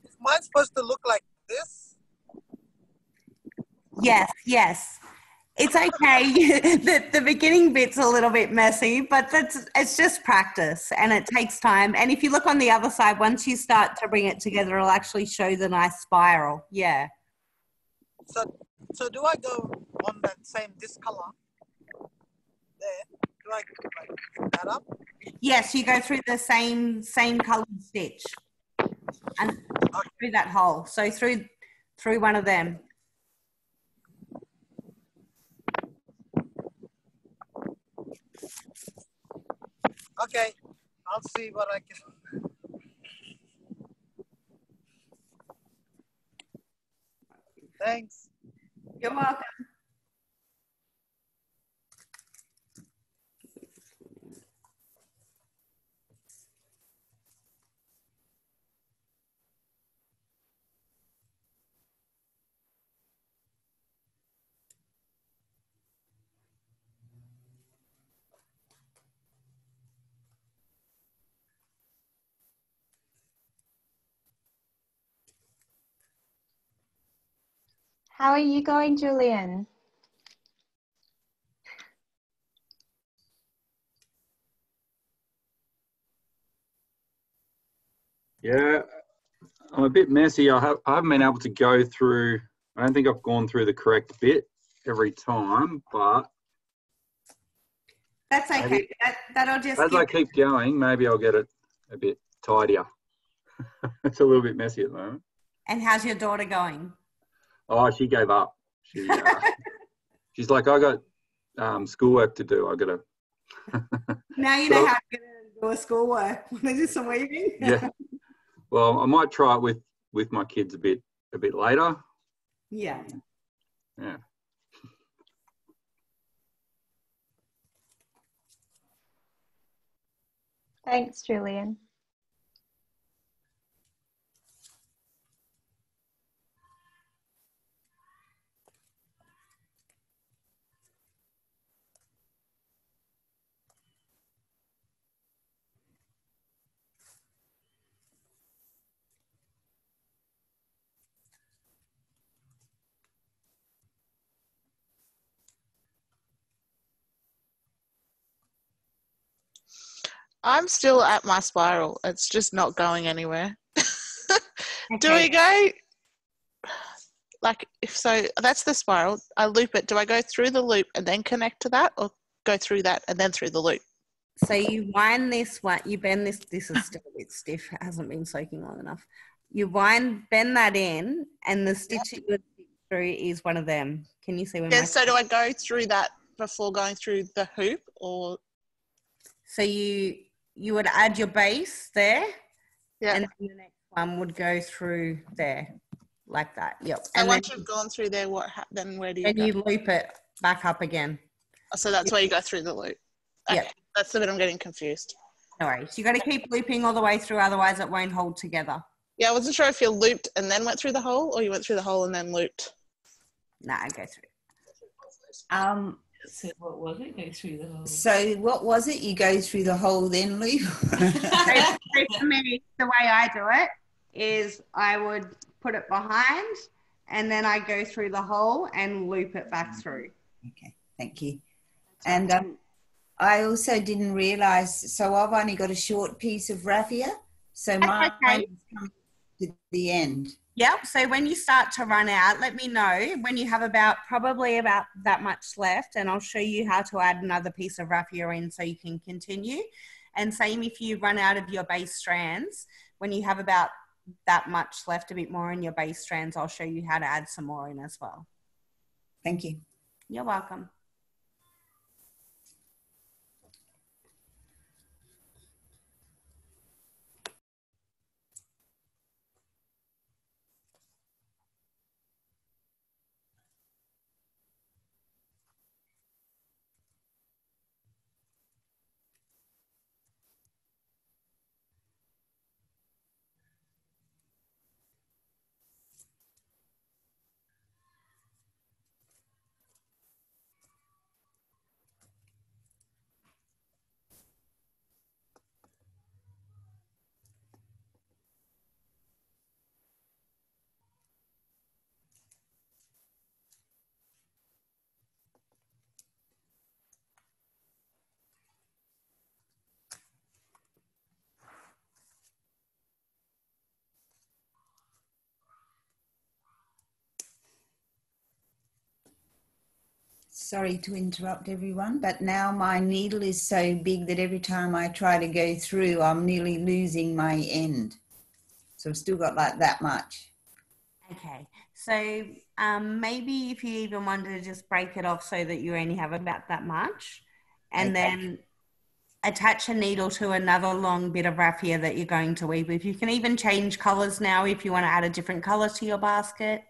Is mine supposed to look like this? Yes. It's okay. The beginning bit's a little bit messy, but it's just practice and it takes time. And if you look on the other side, once you start to bring it together, it'll actually show the nice spiral. Yeah. So do I go on that same this color there? Do I like that up? Yes, you go through the same colored stitch and through that hole. So through one of them. Okay, I'll see what I can. Thanks. You're welcome. How are you going, Julian? Yeah, I'm a bit messy. I haven't been able to go through, I don't think I've gone through the correct bit every time, but That's okay. maybe, That'll just as I keep going, maybe I'll get it a bit tidier. It's a little bit messy at the moment. And how's your daughter going? Oh, she gave up. She's like, I got schoolwork to do. I got to. Now you know how to do a schoolwork. Want to do some weaving? Yeah. Well, I might try it with my kids a bit later. Yeah. Yeah. Thanks, Julian. I'm still at my spiral. It's just not going anywhere. Do we go, like, if so, that's the spiral. I loop it. Do I go through the loop and then connect to that, or go through that and then through the loop? So you wind this one, you bend this is still a bit stiff, it hasn't been soaking long enough. You bend that in, and the stitch that you're through is one of them. Can you see where Yeah, so do I go through that before going through the hoop, or? So you would add your base there, yeah, and then the next one would go through there, like that. Yep. So and once then, you've gone through there, then where do you then go? you loop it back up again. So that's where you go through the loop. Okay, Yep. that's the bit I'm getting confused. No worries. You got to keep looping all the way through, otherwise it won't hold together. Yeah, I wasn't sure if you looped and then went through the hole, or you went through the hole and then looped. Nah, I go through. So what was it? Go through the hole. So what was it? You go through the hole, then loop? So for me, the way I do it is I would put it behind, and then I go through the hole and loop it back through. Okay, thank you. And I also didn't realise, so I've only got a short piece of raffia, so mine comes to the end. Yep, so when you start to run out, let me know when you have probably about that much left, and I'll show you how to add another piece of raffia in so you can continue. And same if you run out of your base strands, when you have about that much left, a bit more in your base strands, I'll show you how to add some more in as well. Thank you. You're welcome. Sorry to interrupt everyone, but now my needle is so big that every time I try to go through, I'm nearly losing my end. So I've still got like that much. Okay, so maybe if you even wanted to just break it off so that you only have about that much, and then attach a needle to another long bit of raffia that you're going to weave with. You can even change colours now if you want to add a different colour to your basket.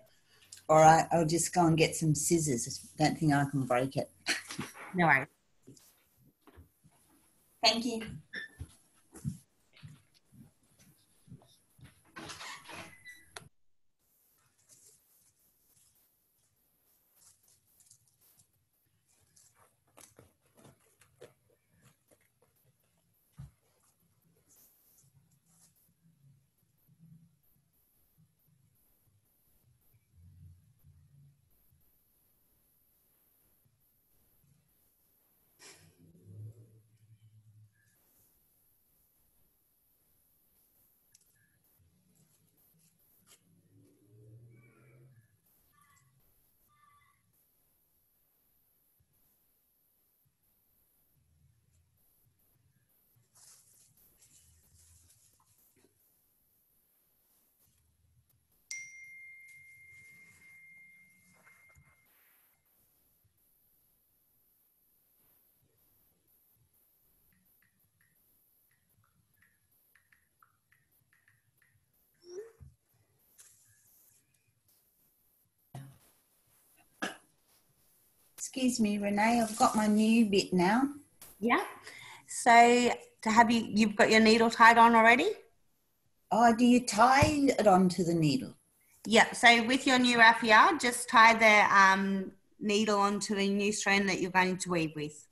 All right, I'll just go and get some scissors. Don't think I can break it. No worries. Thank you. Excuse me, Renee, I've got my new bit now. Yeah. So you've got your needle tied on already? Oh, do you tie it onto the needle? Yeah. So with your new raffia, just tie the needle onto the new strand that you're going to weave with.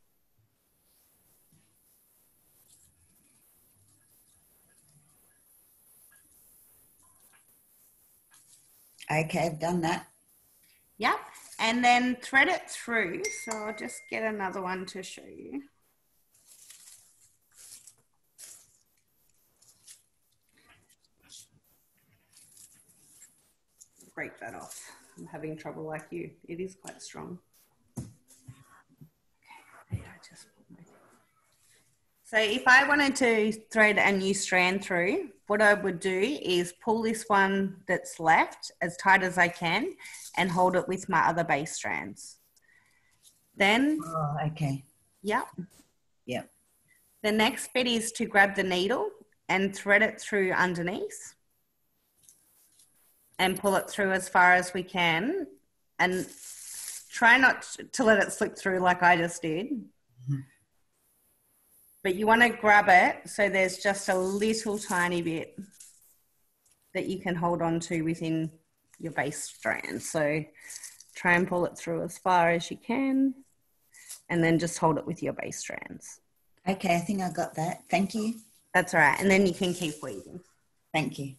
Okay, I've done that. Yep. And then thread it through. So I'll just get another one to show you. Break that off. I'm having trouble like you. It is quite strong. Okay, So if I wanted to thread a new strand through, what I would do is pull this one that's left as tight as I can and hold it with my other base strands. Then, Oh, okay. Yep. Yep. The next bit is to grab the needle and thread it through underneath and pull it through as far as we can, and try not to let it slip through like I just did. Mm-hmm. But you want to grab it so there's just a little tiny bit that you can hold on to within your base strand. So try and pull it through as far as you can, and then just hold it with your base strands. Okay, I think I got that. Thank you. That's all right. And then you can keep weaving. Thank you.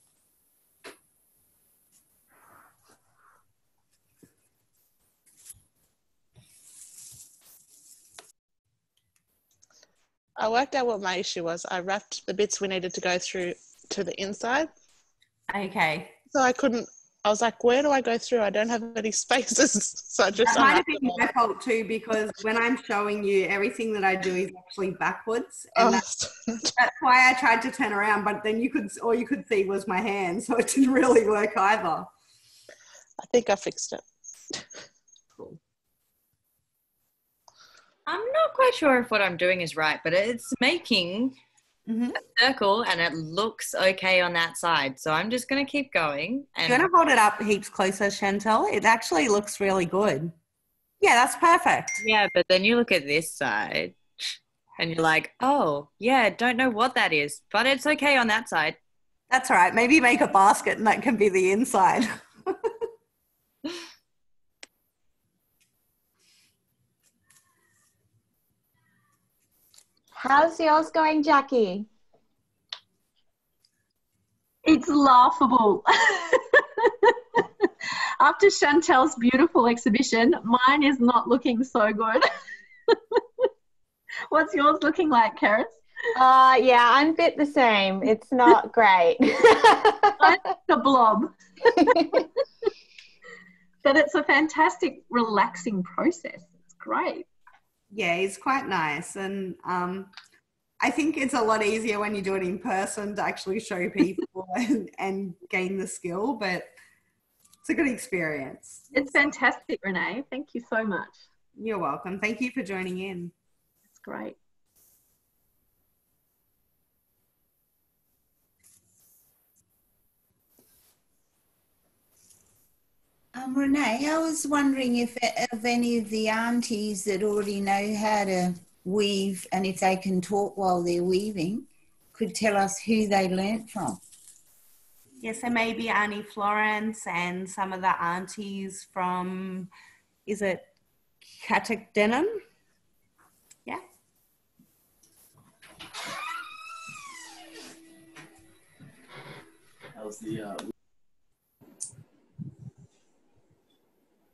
I worked out what my issue was. I wrapped the bits we needed to go through to the inside. Okay. So I was like, where do I go through? I don't have any spaces. So I just That might have been my fault too, because when I'm showing you, everything that I do is actually backwards. And that's why I tried to turn around, but then all you could see was my hand. So it didn't really work either. I think I fixed it. Cool. I'm not quite sure if what I'm doing is right, but it's making a circle and it looks okay on that side. So I'm just going to keep going. And You're going to hold it up heaps closer, Chantal. It actually looks really good. Yeah, that's perfect. Yeah, but then you look at this side and you're like, oh, yeah, don't know what that is, but it's okay on that side. That's all right. Maybe make a basket and that can be the inside. How's yours going, Jackie? It's laughable. After Chantel's beautiful exhibition, mine is not looking so good. What's yours looking like, Karis? Yeah, I'm a bit the same. It's not great. I'm a blob. But it's a fantastic, relaxing process. It's great. Yeah, it's quite nice. And I think it's a lot easier when you do it in person to actually show people and gain the skill, but it's a good experience. It's fantastic, Renee. Thank you so much. You're welcome. Thank you for joining in. It's great. Renee, I was wondering if any of the aunties that already know how to weave, and if they can talk while they're weaving, could tell us who they learnt from. Yeah, so maybe Auntie Florence and some of the aunties from, is it Katak Denham? Yeah. How's the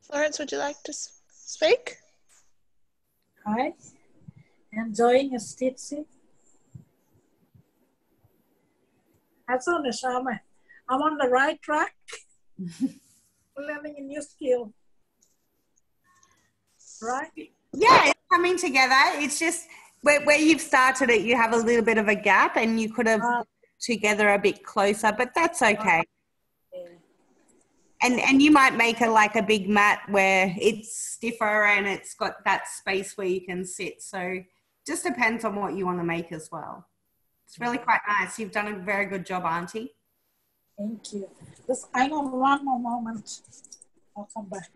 Florence, would you like to speak? Hi. Enjoying a stitching? As on the I'm on the right track. Learning a new skill. Right? Yeah, it's coming together. It's just where you've started it, you have a little bit of a gap and you could have put together a bit closer, but that's okay. And you might make it like a big mat where it's stiffer and it's got that space where you can sit. So just depends on what you want to make as well. It's really quite nice. You've done a very good job, Auntie. Thank you. Just hang on one more moment. I'll come back.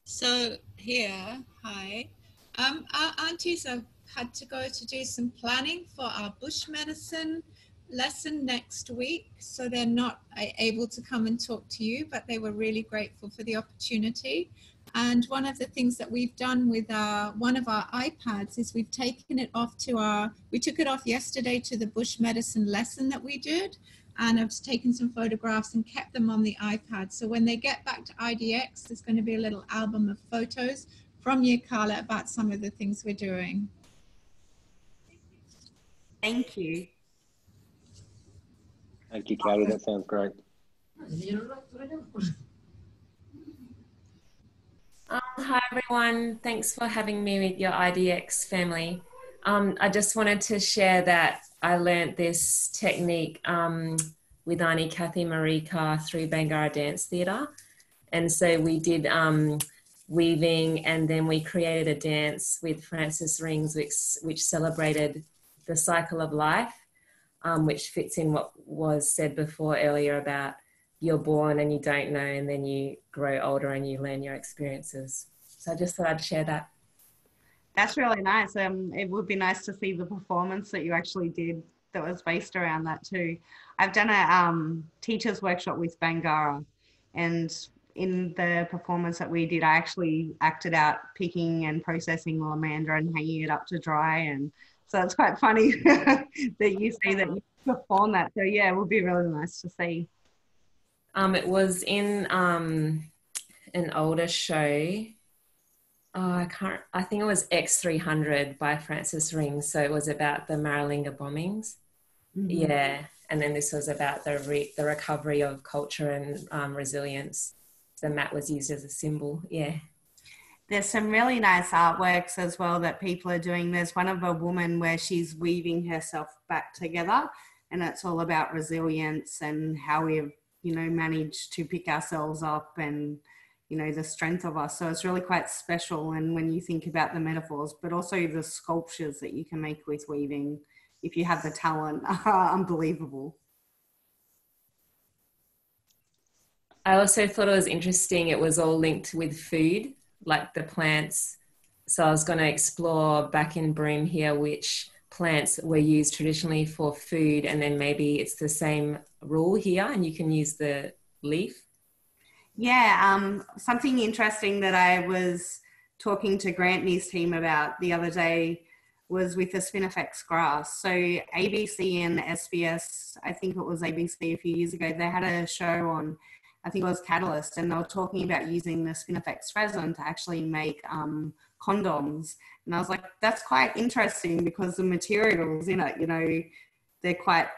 So here, hi. Our aunties have had to go to do some planning for our bush medicine lesson next week. So they're not able to come and talk to you, but they were really grateful for the opportunity. And one of the things that we've done with one of our iPads is we've taken it off we took it off yesterday to the bush medicine lesson that we did. And I've taken some photographs and kept them on the iPad. So when they get back to IDX, there's going to be a little album of photos from Yirrkala about some of the things we're doing. Thank you. Thank you, Katie. That sounds great. Hi everyone, thanks for having me with your IDX family. I just wanted to share that I learnt this technique with Auntie Kathy Marika through Bangarra Dance Theatre. And so we did weaving, and then we created a dance with Francis Rings which celebrated the cycle of life, which fits in what was said before earlier about you're born and you don't know, and then you grow older and you learn your experiences. So I just thought I'd share that. That's really nice. It would be nice to see the performance that you actually did that was based around that too. I've done a teacher's workshop with Bangarra, and in the performance that we did, I actually acted out picking and processing lamandra and hanging it up to dry. And so it's quite funny that you say that you perform that. So yeah, it would be really nice to see. It was in an older show. I think it was X300 by Francis Rings. So it was about the Maralinga bombings. Mm-hmm. Yeah. And then this was about the recovery of culture and resilience. The mat was used as a symbol. Yeah. There's some really nice artworks as well that people are doing. There's one of a woman where she's weaving herself back together, and it's all about resilience and how we've, managed to pick ourselves up and, the strength of us. So it's really quite special. And when you think about the metaphors, but also the sculptures that you can make with weaving, if you have the talent, are unbelievable. I also thought it was interesting. It was all linked with food, like the plants. So I was going to explore back in Broome here, which plants were used traditionally for food, and then maybe it's the same rule here and you can use the leaf. Yeah, something interesting that I was talking to Grant and his team about the other day was with the Spinifex grass. So ABC and SBS, I think it was ABC a few years ago, they had a show on, I think it was Catalyst, and they were talking about using the Spinifex resin to actually make condoms. And I was like, that's quite interesting because the materials in it, they're quite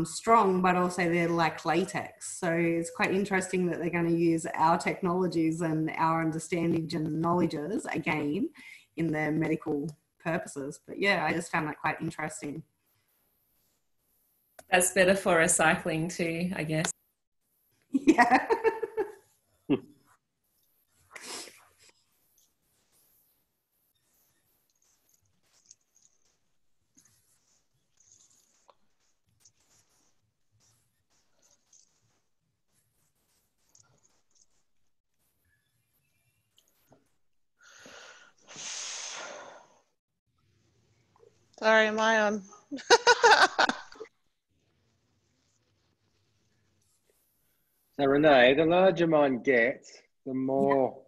strong, but also they're like latex. So it's quite interesting that they're going to use our technologies and our understanding and knowledges again in their medical purposes. But yeah, I just found that quite interesting. That's better for recycling too, I guess. Yeah. Sorry, am I on? So Renee, the larger mine gets, the more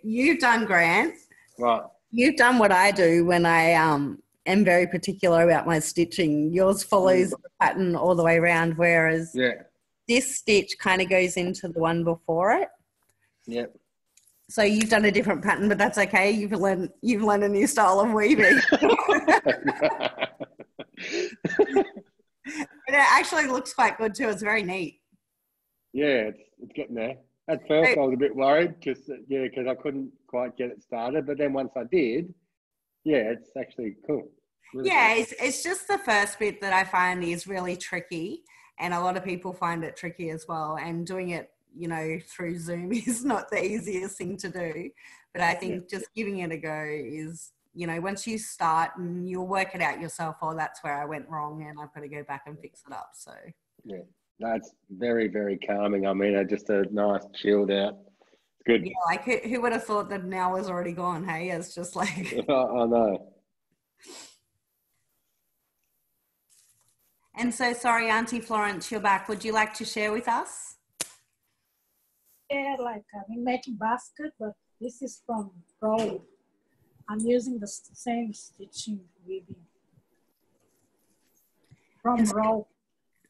You've done, Grant. Right. You've done what I do when I am very particular about my stitching. Yours follows the pattern all the way around, whereas this stitch kind of goes into the one before it. Yep. So you've done a different pattern, but that's okay. You've learned a new style of weaving. But it actually looks quite good too. It's very neat. Yeah, it's getting there. At first, I was a bit worried because I couldn't quite get it started. But then once I did, it's actually cool. Really cool. It's just the first bit that I find is really tricky, and a lot of people find it tricky as well. And doing it, through Zoom is not the easiest thing to do. But I think just giving it a go is, once you start and you'll work it out yourself, that's where I went wrong and I've got to go back and fix it up. So yeah, that's very, very calming. I mean, just a nice chilled out. It's good. Yeah, like who would have thought that an hour's already gone? Hey, it's just like I know. And so, sorry, Auntie Florence, you're back. Would you like to share with us? Yeah, like I'm making basket, but this is from roll. I'm using the same stitching weaving from roll.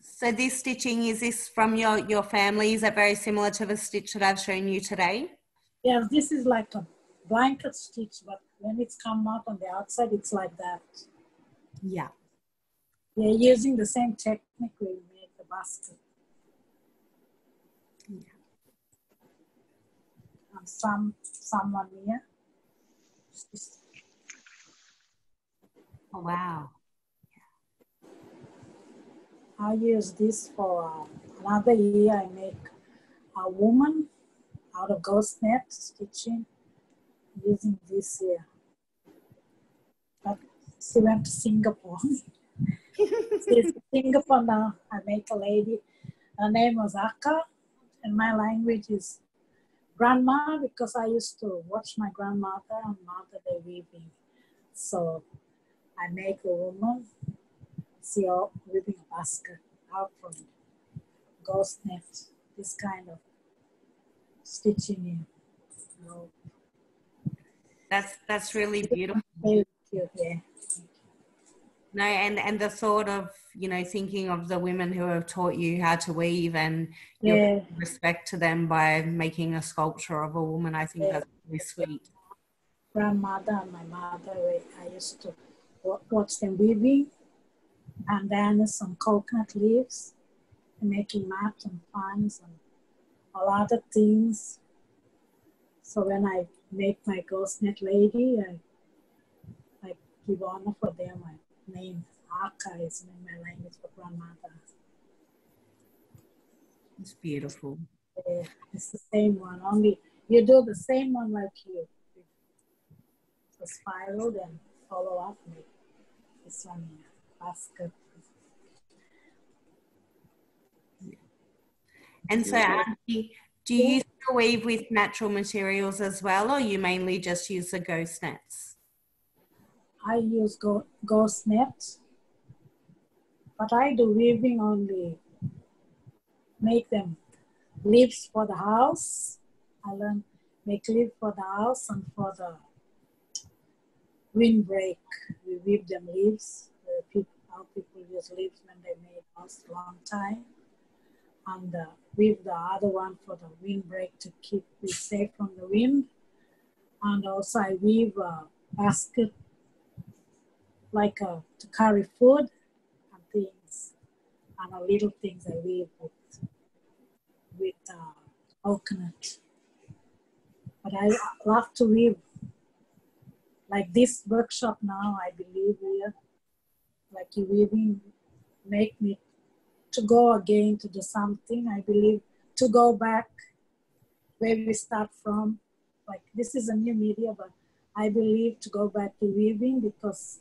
So this stitching, is this from your family? Is that very similar to the stitch that I've shown you today? Yeah, this is like a blanket stitch, but when it's come out on the outside, it's like that. Yeah. Yeah, using the same technique we made the basket. and someone here. Oh, wow. I use this for another year. I make a woman out of ghost net stitching using this here. But she went to Singapore. She's in Singapore now. I make a lady. Her name was Akka, and my language is grandma because I used to watch my grandmother and mother they weaving. So I make a woman. See all weaving a basket out from ghost net. This kind of stitching in. That's really beautiful. Very cute, yeah. No, and the thought of, you know, thinking of the women who have taught you how to weave and your respect to them by making a sculpture of a woman, I think that's really sweet. Grandmother and my mother, I used to watch them weaving, and then some coconut leaves, and making mats and fans and a lot of things. So when I make my ghost net lady, I give honor for them. My name Akka is in my language for grandmother. It's beautiful. Yeah, it's the same one. Only you do the same one like you. The spiral, then follow up with this one here, basket. And so, Auntie, do you still weave with natural materials as well, or you mainly just use the ghost nets? I use ghost nets, but I do weaving only, make them leaves for the house. I learn make leaves for the house and for the windbreak. We weave them leaves. How people use leaves when they made house a long time. And weave the other one for the windbreak to keep it safe from the wind. And also I weave a basket like to carry food and things, and little things I weave with coconut. But I love to weave like this workshop now. I believe here, like you weaving, make me to go again to do something. I believe to go back where we start from. Like this is a new media, but I believe to go back to weaving because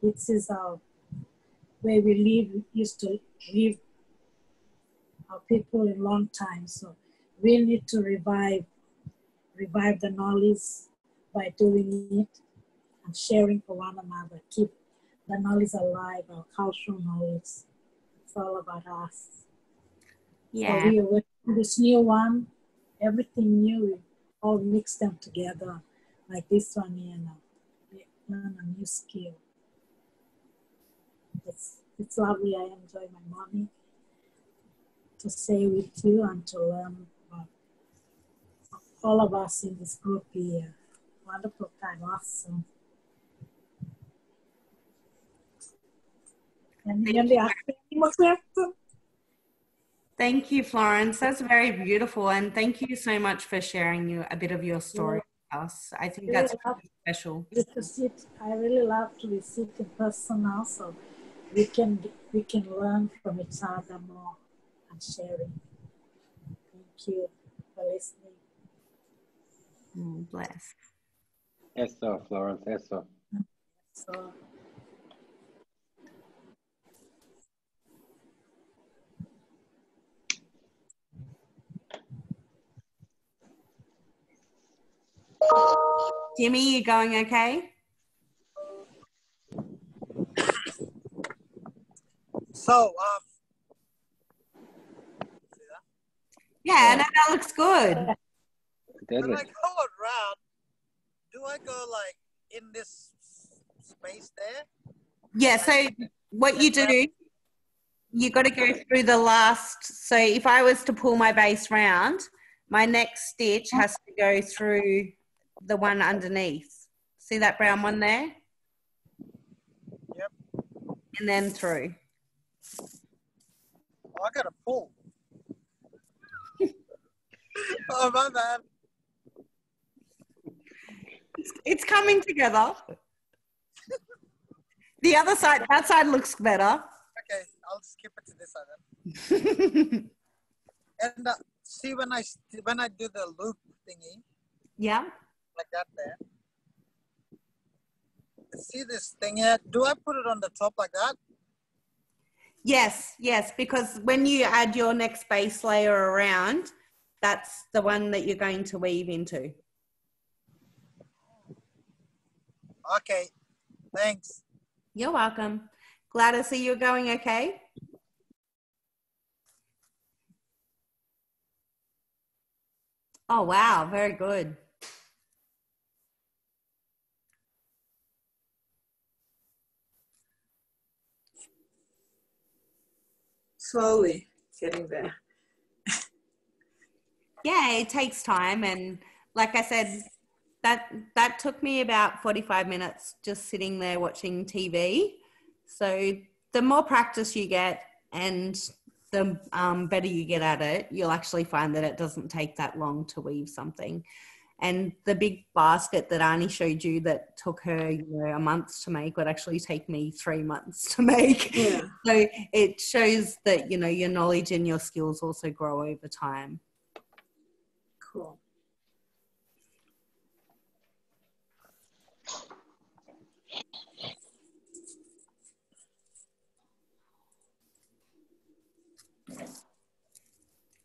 it is where we live, used to live our people a long time. So we need to revive the knowledge by doing it and sharing for one another. Keep the knowledge alive, our cultural knowledge. It's all about us. Yeah. So we are working this new one, everything new, we all mix them together. Like this one here now. We learn a new skill. It's lovely. I enjoy my morning to stay with you and to learn about all of us in this group here. Wonderful time, awesome. Thank you, Florence. That's very beautiful. And thank you so much for sharing a bit of your story with us. I think that's really special. I really love to visit in person now, so we can learn from each other more and sharing. Thank you for listening. Bless. Eso, Florence, eso. So, Jimmy, you going okay? So, yeah, no, that looks good. when I go around, do I go like in this space there? Yeah, so what you do, you got to go through the last, so if I was to pull my base round, my next stitch has to go through the one underneath. See that brown one there? Yep. And then through. Oh, I got to pull. Oh, my bad. It's coming together. The other side, that side looks better. Okay, I'll skip it to this side then. And see when I do the loop thingy. Yeah. Like that there. See this thing here? Do I put it on the top like that? Yes, yes, because when you add your next base layer around, that's the one that you're going to weave into. Okay, thanks. You're welcome. Glad to see you're going okay. Oh, wow, very good. Slowly getting there. Yeah, it takes time, and like I said, that took me about 45 minutes just sitting there watching TV. So the more practice you get and the better you get at it, you'll actually find that it doesn't take that long to weave something. And the big basket that Arnie showed you that took her, a month to make would actually take me 3 months to make. Yeah. So it shows that, your knowledge and your skills also grow over time. Cool.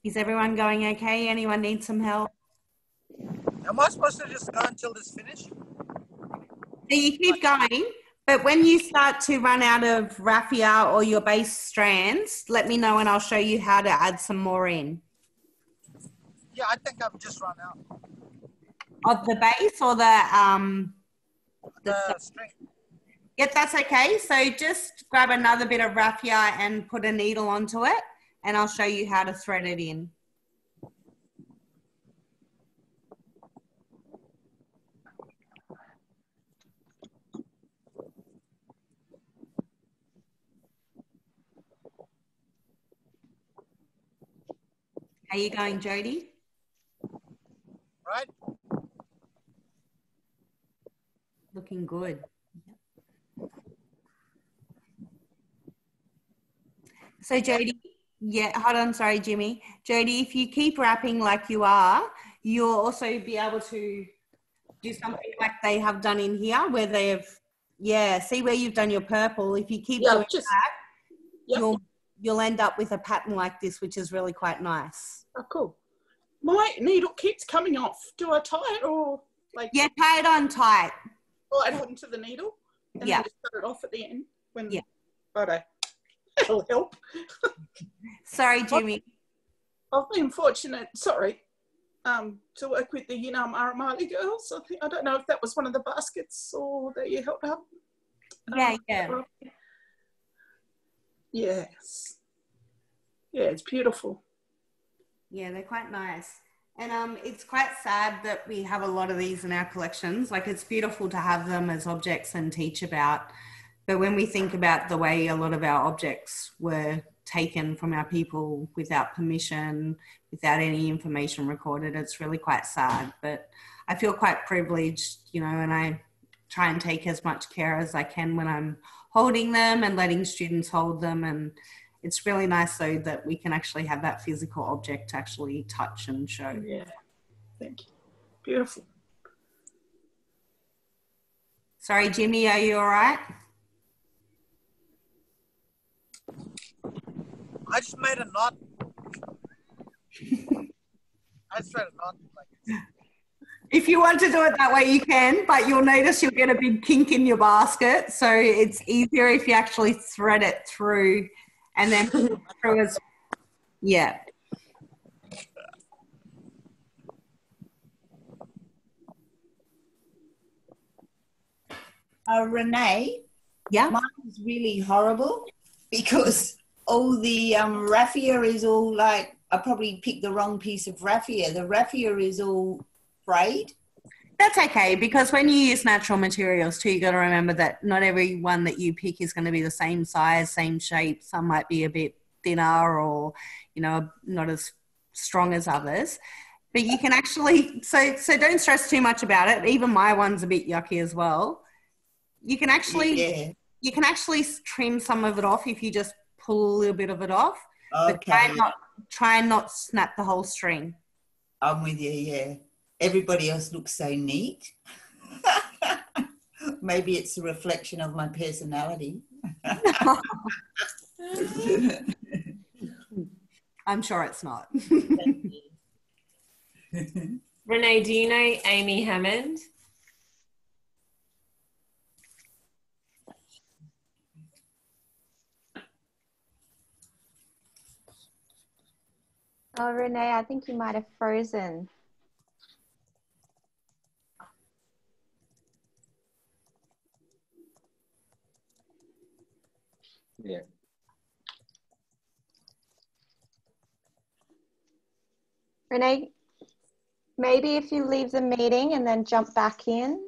Is everyone going okay? Anyone need some help? Am I supposed to just go until this finish? So you keep going, but when you start to run out of raffia or your base strands, let me know and I'll show you how to add some more in. Yeah, I think I've just run out. Of the base or the string? Yep, that's okay. So just grab another bit of raffia and put a needle onto it, and I'll show you how to thread it in. How are you going, Jody? Right. Looking good. So Jody, hold on, sorry, Jimmy. Jody, if you keep wrapping like you are, you'll also be able to do something like they have done in here where they've, see where you've done your purple. If you keep doing that, you'll end up with a pattern like this, which is really quite nice. Oh, cool. My needle keeps coming off. Do I tie it or like? Yeah, tie it on tight. Tie it onto the needle and then just cut it off at the end when. Righto. That'll help. Sorry, Jimmy. I've been fortunate. Sorry. To work with the Maramali girls. I don't know if that was one of the baskets or that you held up. Yes. Yeah, it's beautiful. Yeah, they're quite nice. And it's quite sad that we have a lot of these in our collections. Like, it's beautiful to have them as objects and teach about. But when we think about the way a lot of our objects were taken from our people without permission, without any information recorded, it's really quite sad. But I feel quite privileged, and I try and take as much care as I can when I'm holding them and letting students hold them. And it's really nice, though, that we can actually have that physical object to actually touch and show. Yeah, thank you. Beautiful. Sorry, Jimmy, are you all right? I just made a knot. I just made a knot. If you want to do it that way, you can, but you'll notice you'll get a big kink in your basket. So it's easier if you actually thread it through and then pull it through as, Renee, mine is really horrible because all the raffia is all like, I probably picked the wrong piece of raffia. The raffia is all frayed. That's okay, because when you use natural materials too, you got to remember that not every one that you pick is going to be the same size, same shape. Some might be a bit thinner or, not as strong as others. But you can actually, so don't stress too much about it. Even my one's a bit yucky as well. You can actually, you can actually trim some of it off if you just pull a little bit of it off. But try and not snap the whole string. I'm with you, yeah. Everybody else looks so neat. Maybe it's a reflection of my personality. I'm sure it's not. Renee, do you know Amy Hammond? Oh, Renee, I think you might have frozen. Yeah. Renee, maybe if you leave the meeting and then jump back in.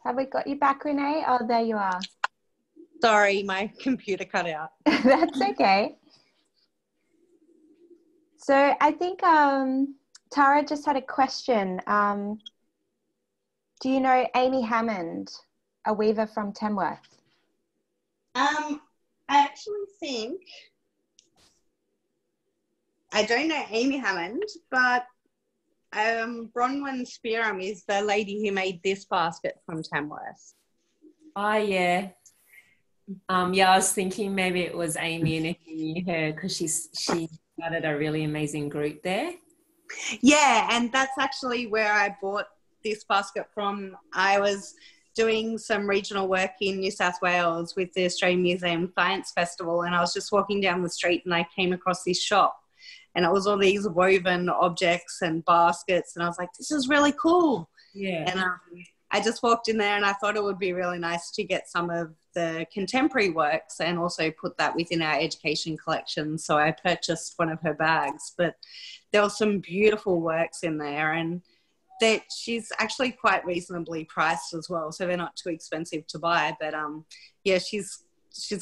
Have we got you back, Renee? Oh, there you are. Sorry, my computer cut out. That's okay. So I think Tara just had a question. Do you know Amy Hammond, a weaver from Tamworth? I actually think, I don't know Amy Hammond, but Bronwyn Spearham is the lady who made this basket from Tamworth. Oh, yeah. Yeah, I was thinking maybe it was Amy, and if you knew her, because she started a really amazing group there. Yeah, and that's actually where I bought this basket from. I was doing some regional work in New South Wales with the Australian Museum Science Festival, and I was just walking down the street and I came across this shop, and it was all these woven objects and baskets, and I was like, this is really cool. Yeah. And I just walked in there and I thought it would be really nice to get some of the contemporary works and also put that within our education collection. So I purchased one of her bags, but there were some beautiful works in there, and that she's actually quite reasonably priced as well. So they're not too expensive to buy, but yeah, she's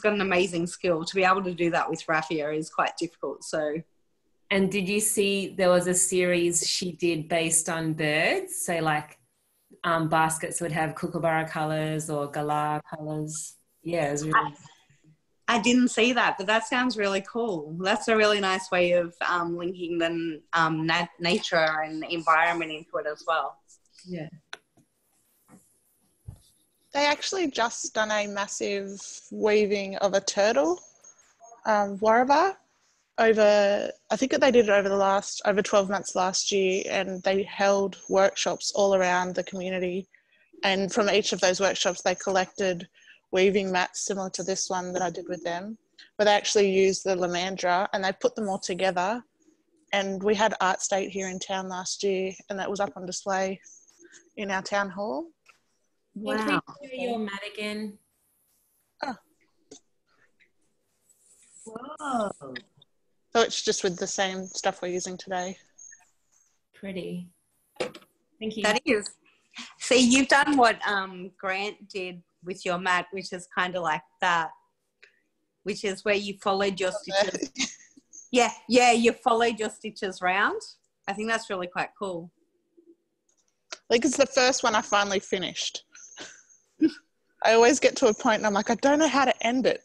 got an amazing skill. To be able to do that with raffia is quite difficult. So. And did you see there was a series she did based on birds? So like baskets would have kookaburra colours or galah colours. Yeah, it was really. I didn't see that, but that sounds really cool. That's a really nice way of linking the nature and environment into it as well. Yeah. They actually just done a massive weaving of a turtle, Wiradjuri, over, I think they did it over 12 months last year, and they held workshops all around the community. And from each of those workshops, they collected weaving mats similar to this one that I did with them, where they actually used the lamandra and they put them all together. And we had Art State here in town last year, and that was up on display in our town hall. Wow. Can you show your mat again? Oh. Whoa. So it's just with the same stuff we're using today. Pretty. Thank you. That is. See, you've done what Grant did with your mat, which is kind of like that, which is where you followed your stitches. Yeah, you followed your stitches round. I think that's really quite cool. I think it's the first one I finally finished. I always get to a point and I'm like, I don't know how to end it.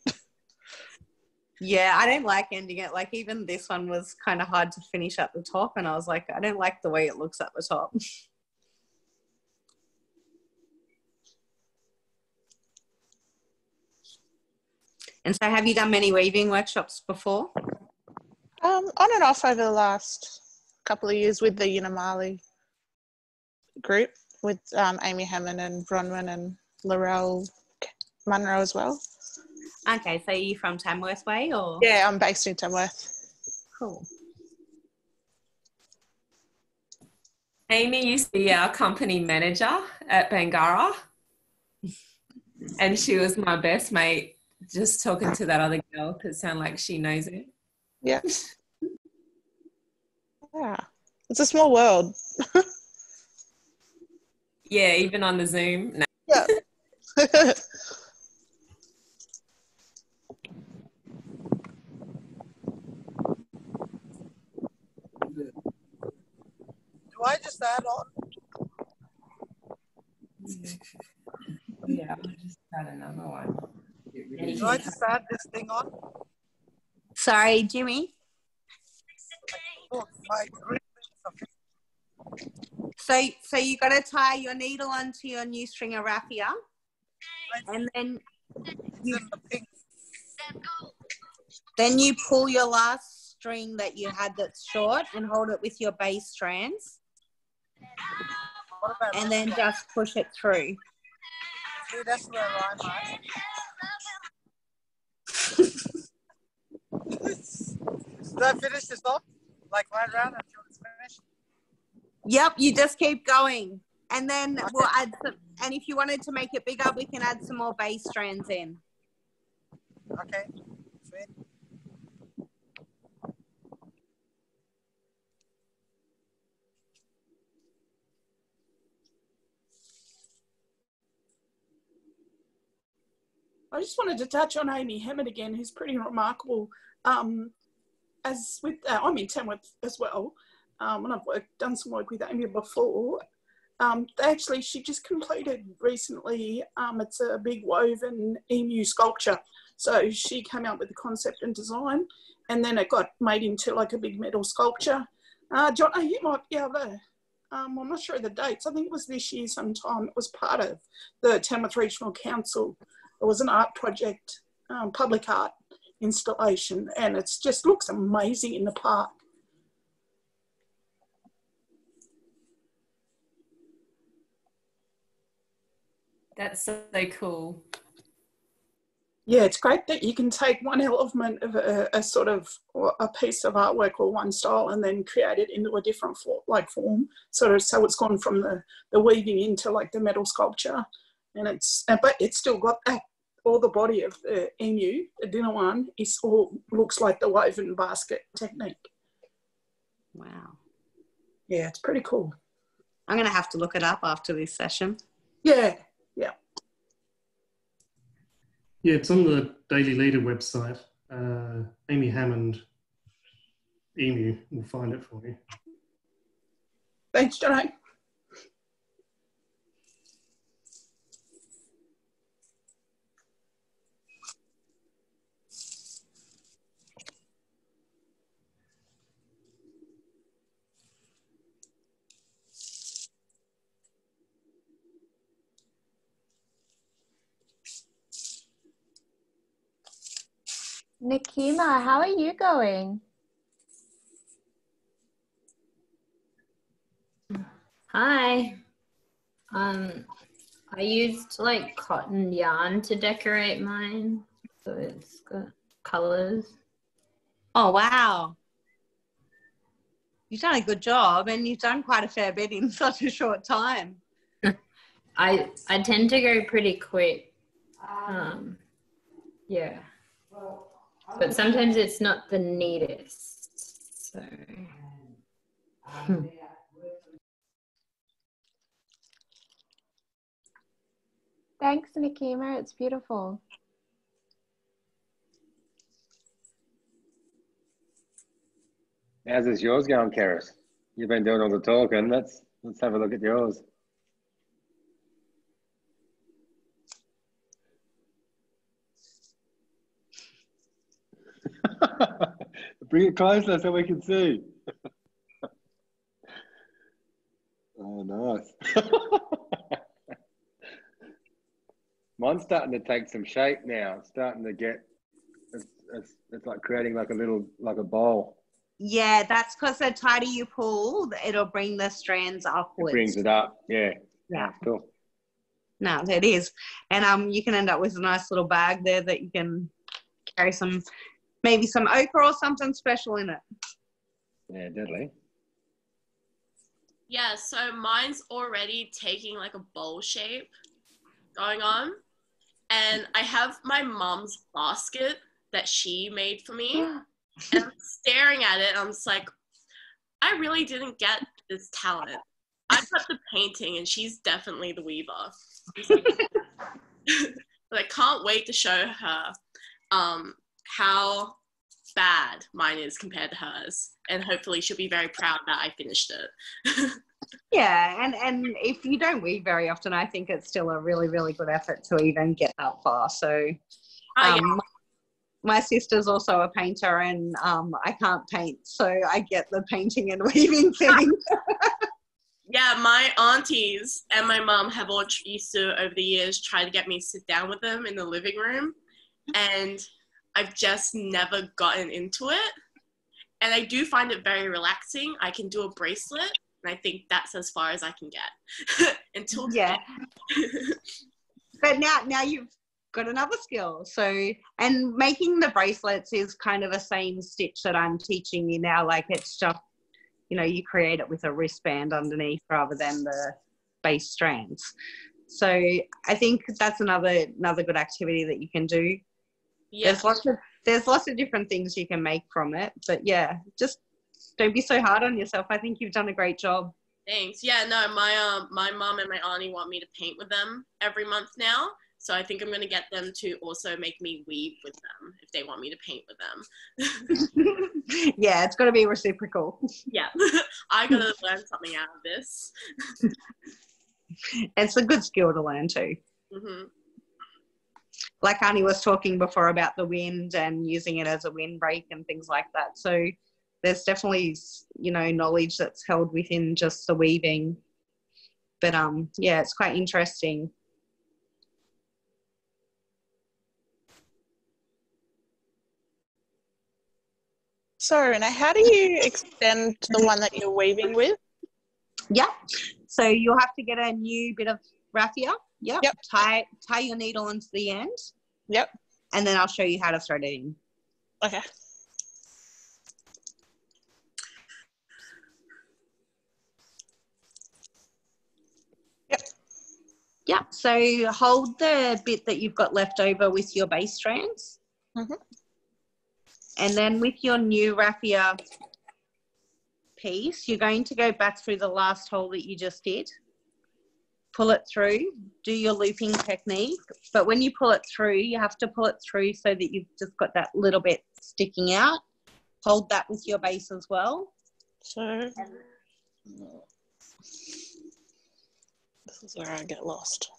Yeah, I don't like ending it. Like even this one was kind of hard to finish at the top, and I was like, I don't like the way it looks at the top. And so have you done many weaving workshops before? On and off over the last couple of years with the Unamali group, with Amy Hammond and Bronwyn and Laurel Munro as well. Okay, so you're from Tamworth Way, or? Yeah, I'm based in Tamworth. Cool. Amy used to be our company manager at Bangara, and she was my best mate. Just talking to that other girl because it sounds like she knows it. Yeah. Yeah. It's a small world. Yeah, even on the Zoom. No. Yeah. Do I just add on? Yeah, I'll just add another one. Do I just add this thing on? Sorry, Jimmy. Oh, my green. So you got to tie your needle onto your new string of raffia, and then you pull your last string that you had that's short and hold it with your base strands, and then just push it through. See, that's where I'm at. Did I finish this off? Like right round until it's finished? Yep, you just keep going. And then we'll add some, and if you wanted to make it bigger, we can add some more base strands in. Okay, sweet. I just wanted to touch on Amy Hammond again, who's pretty remarkable. As with, I'm in Tamworth as well, and I've done some work with Amy before. She just completed recently, it's a big woven emu sculpture. So she came out with the concept and design, and then it got made into like a big metal sculpture. John, you might be able to, I'm not sure of the dates. I think it was this year sometime. It was part of the Tamworth Regional Council. It was an art project, public art installation, and it just looks amazing in the park. That's so cool. Yeah, it's great that you can take one element of a sort of a piece of artwork or one style and then create it into a different form, sort of, so it's gone from the weaving into like the metal sculpture, and but it's still got that. All the body of the emu, the dinner one, looks like the woven basket technique. Wow. Yeah, it's pretty cool. I'm going to have to look it up after this session. Yeah, yeah. Yeah, it's on the Daily Leader website. Amy Hammond, emu, will find it for you. Thanks, Johnny. Nikima, how are you going? Hi. I used like cotton yarn to decorate mine, so it's got colors. Oh, wow. You've done a good job, and you've done quite a fair bit in such a short time. I tend to go pretty quick. Yeah. But sometimes it's not the neatest. So Thanks, Nikima. It's beautiful. How's yours going, Karis? You've been doing all the talking. Let's have a look at yours. Bring it closer so we can see. Oh, nice. Mine's starting to take some shape now. It's starting to get, it's like creating like a bowl. Yeah, that's because the tighter you pull, it'll bring the strands upwards. It brings it up, yeah. Yeah. Cool. No, it is. And you can end up with a nice little bag there that you can carry maybe some ochre or something special in it. Yeah, deadly. Yeah, so mine's already taking like a bowl shape going on. And I have my mom's basket that she made for me. And I'm staring at it and I'm just like, I really didn't get this talent. I got the painting and she's definitely the weaver. But I can't wait to show her how bad mine is compared to hers. And hopefully she'll be very proud that I finished it. Yeah, and if you don't weave very often, I think it's still a really, really good effort to even get that far. So my sister's also a painter and I can't paint, so I get the painting and weaving thing. Yeah, my aunties and my mum have all used to, over the years, try to get me to sit down with them in the living room. And I've just never gotten into it. And I do find it very relaxing. I can do a bracelet, and I think that's as far as I can get. Until yeah. But now you've got another skill. So, and making the bracelets is kind of the same stitch that I'm teaching you now. Like it's just, you create it with a wristband underneath rather than the base strands. So I think that's another good activity that you can do. Yeah. There's lots of different things you can make from it, but yeah, just don't be so hard on yourself. I think you've done a great job. Thanks. Yeah, no, my mom and my auntie want me to paint with them every month now. So I think I'm going to get them to also make me weave with them if they want me to paint with them. Yeah, it's got to be reciprocal. Yeah, I got to learn something out of this. It's a good skill to learn too. Mm-hmm. Like Annie was talking before about the wind and using it as a windbreak and things like that. So there's definitely, knowledge that's held within just the weaving. But yeah, it's quite interesting. So Renee, how do you extend the one that you're weaving with? Yeah, so you'll have to get a new bit of raffia. Yep. Tie your needle into the end. Yep. And then I'll show you how to thread it in. Okay. Yep. Yeah, so hold the bit that you've got left over with your base strands. Mm-hmm. And then with your new raffia piece, you're going to go back through the last hole that you just did. Pull it through, do your looping technique. But when you pull it through, you have to pull it through so that you've just got that little bit sticking out. Hold that with your base as well. So this is where I get lost.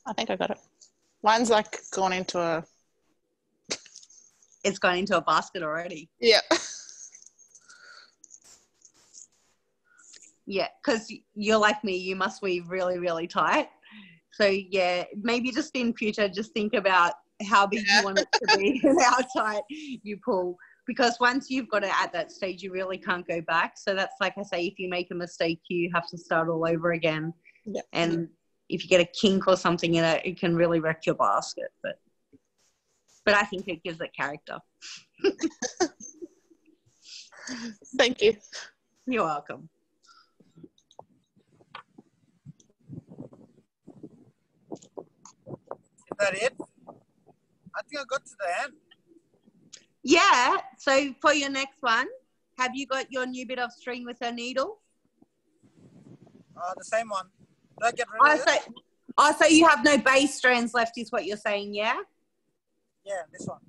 I think I got it. Mine's like gone into a... It's gone into a basket already. Yeah. Yeah, because you're like me, you must weave really, really tight. So yeah, maybe just in future, just think about how big you want it to be and how tight you pull. Because once you've got it at that stage, you really can't go back. So that's like I say, if you make a mistake, you have to start all over again. Yeah. And if you get a kink or something in it, it can really wreck your basket. But I think it gives it character. Thank you. You're welcome. Is that it? I think I got to the end. Yeah. So for your next one, have you got your new bit of string with a needle? The same one. Did I get rid of it? So you have no base strands left is what you're saying, yeah? Yeah, this one.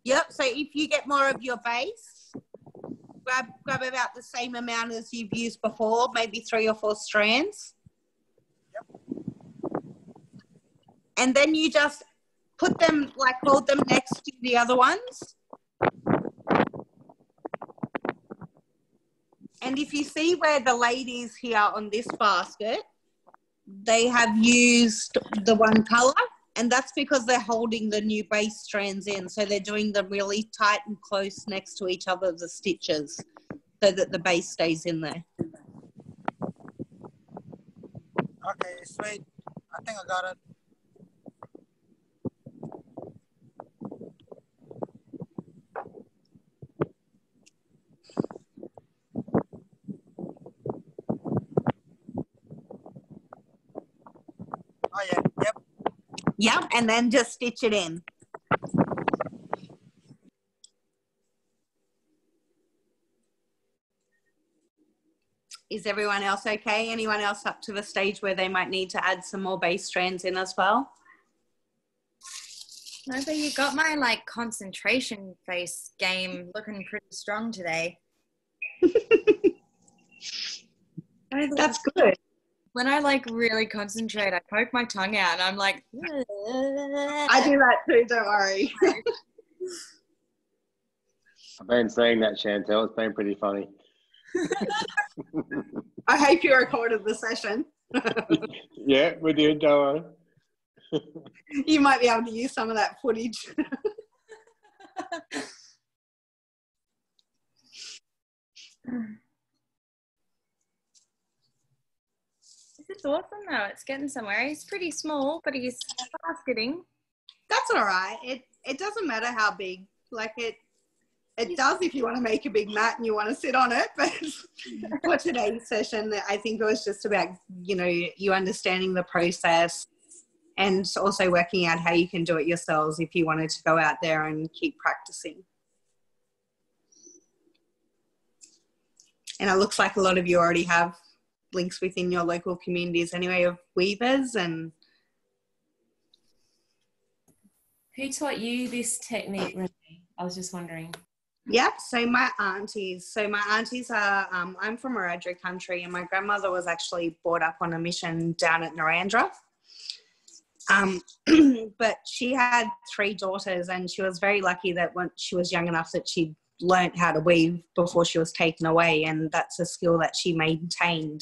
Yep. So if you get more of your base, grab about the same amount as you've used before, maybe 3 or 4 strands. Yep. And then you just put them, like hold them next to the other ones. And if you see where the lady is here on this basket, they have used the one colour, and that's because they're holding the new base strands in. So they're doing them really tight and close next to each other, the stitches, so that the base stays in there. Okay, sweet. I think I got it. Oh yeah, yep. Yep, and then just stitch it in. Is everyone else okay? Anyone else up to the stage where they might need to add some more base strands in as well? No, but you got my like concentration face game looking pretty strong today. That's good. When I like really concentrate, I poke my tongue out and I'm like, I do that too, don't worry. I've been seeing that, Chantel. It's been pretty funny. I hope you recorded the session. Yeah, we did, don't worry. You might be able to use some of that footage. This is awesome though. It's getting somewhere. He's pretty small, but he's fast getting. That's all right. It doesn't matter how big. Like it does if you want to make a big mat and you want to sit on it. But for today's session, I think it was just about, you know, you understanding the process and also working out how you can do it yourselves if you wanted to go out there and keep practicing. And it looks like a lot of you already have links within your local communities anyway of weavers. And Who taught you this technique, Renee? I was just wondering. Yep, so my aunties are, I'm from Wiradjuri country, and my grandmother was actually brought up on a mission down at Narrandera. But she had 3 daughters, and she was very lucky that when she was young enough that she learned how to weave before she was taken away, and that's a skill that she maintained.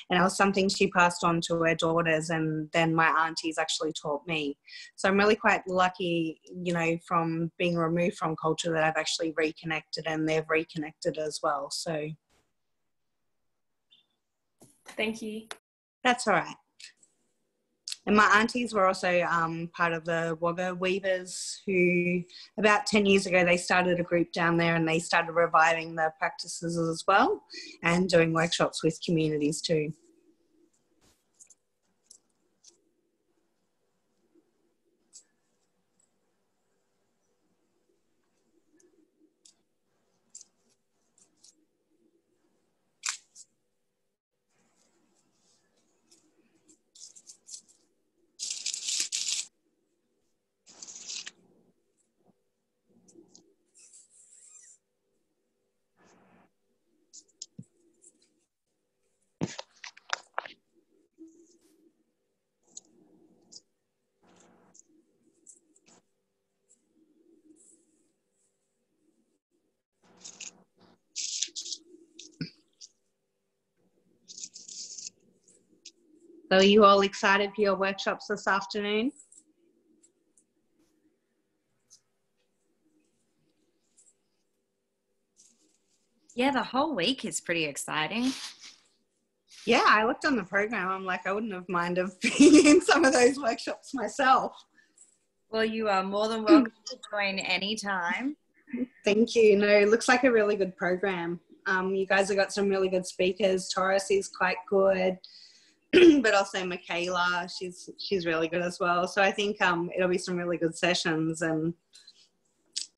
And it was something she passed on to her daughters, and then my aunties actually taught me. So I'm really quite lucky, you know, from being removed from culture, that I've actually reconnected and they've reconnected as well. So thank you. That's all right. And my aunties were also part of the Wagga Weavers, who about 10 years ago, they started a group down there and they started reviving the practices as well and doing workshops with communities too. So are you all excited for your workshops this afternoon? Yeah, the whole week is pretty exciting. Yeah, I looked on the program. I'm like, I wouldn't have minded being in some of those workshops myself. Well, you are more than welcome to join anytime. Thank you. No, it looks like a really good program. You guys have got some really good speakers. Taurus is quite good, but also Michaela, she's really good as well. So I think it'll be some really good sessions, and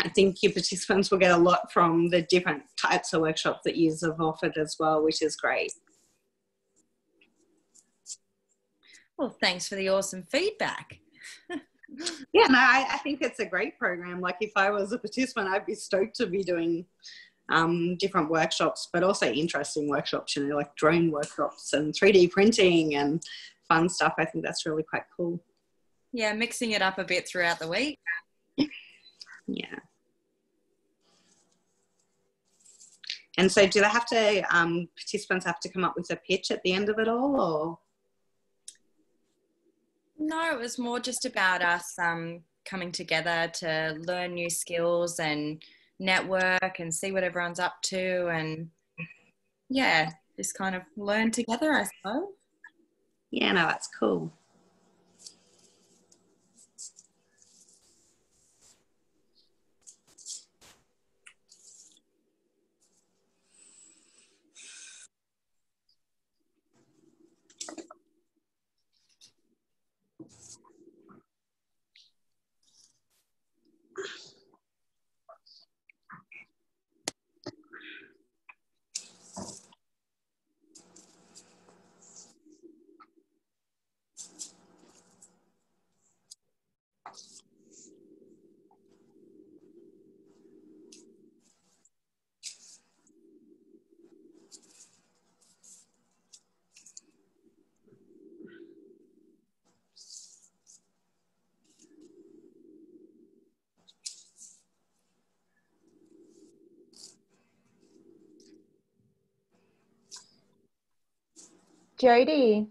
I think your participants will get a lot from the different types of workshops that you have offered as well, which is great. Well, thanks for the awesome feedback. Yeah, no, I think it's a great program. Like if I was a participant, I'd be stoked to be doing different workshops, but also interesting workshops, you know, like drone workshops and 3D printing and fun stuff. I think that's really quite cool. Yeah, mixing it up a bit throughout the week. Yeah. And so do they have to, participants have to come up with a pitch at the end of it all, or? No, it was more just about us coming together to learn new skills and network and see what everyone's up to, and yeah, just kind of learn together, I suppose. Yeah, no, that's cool. Jody.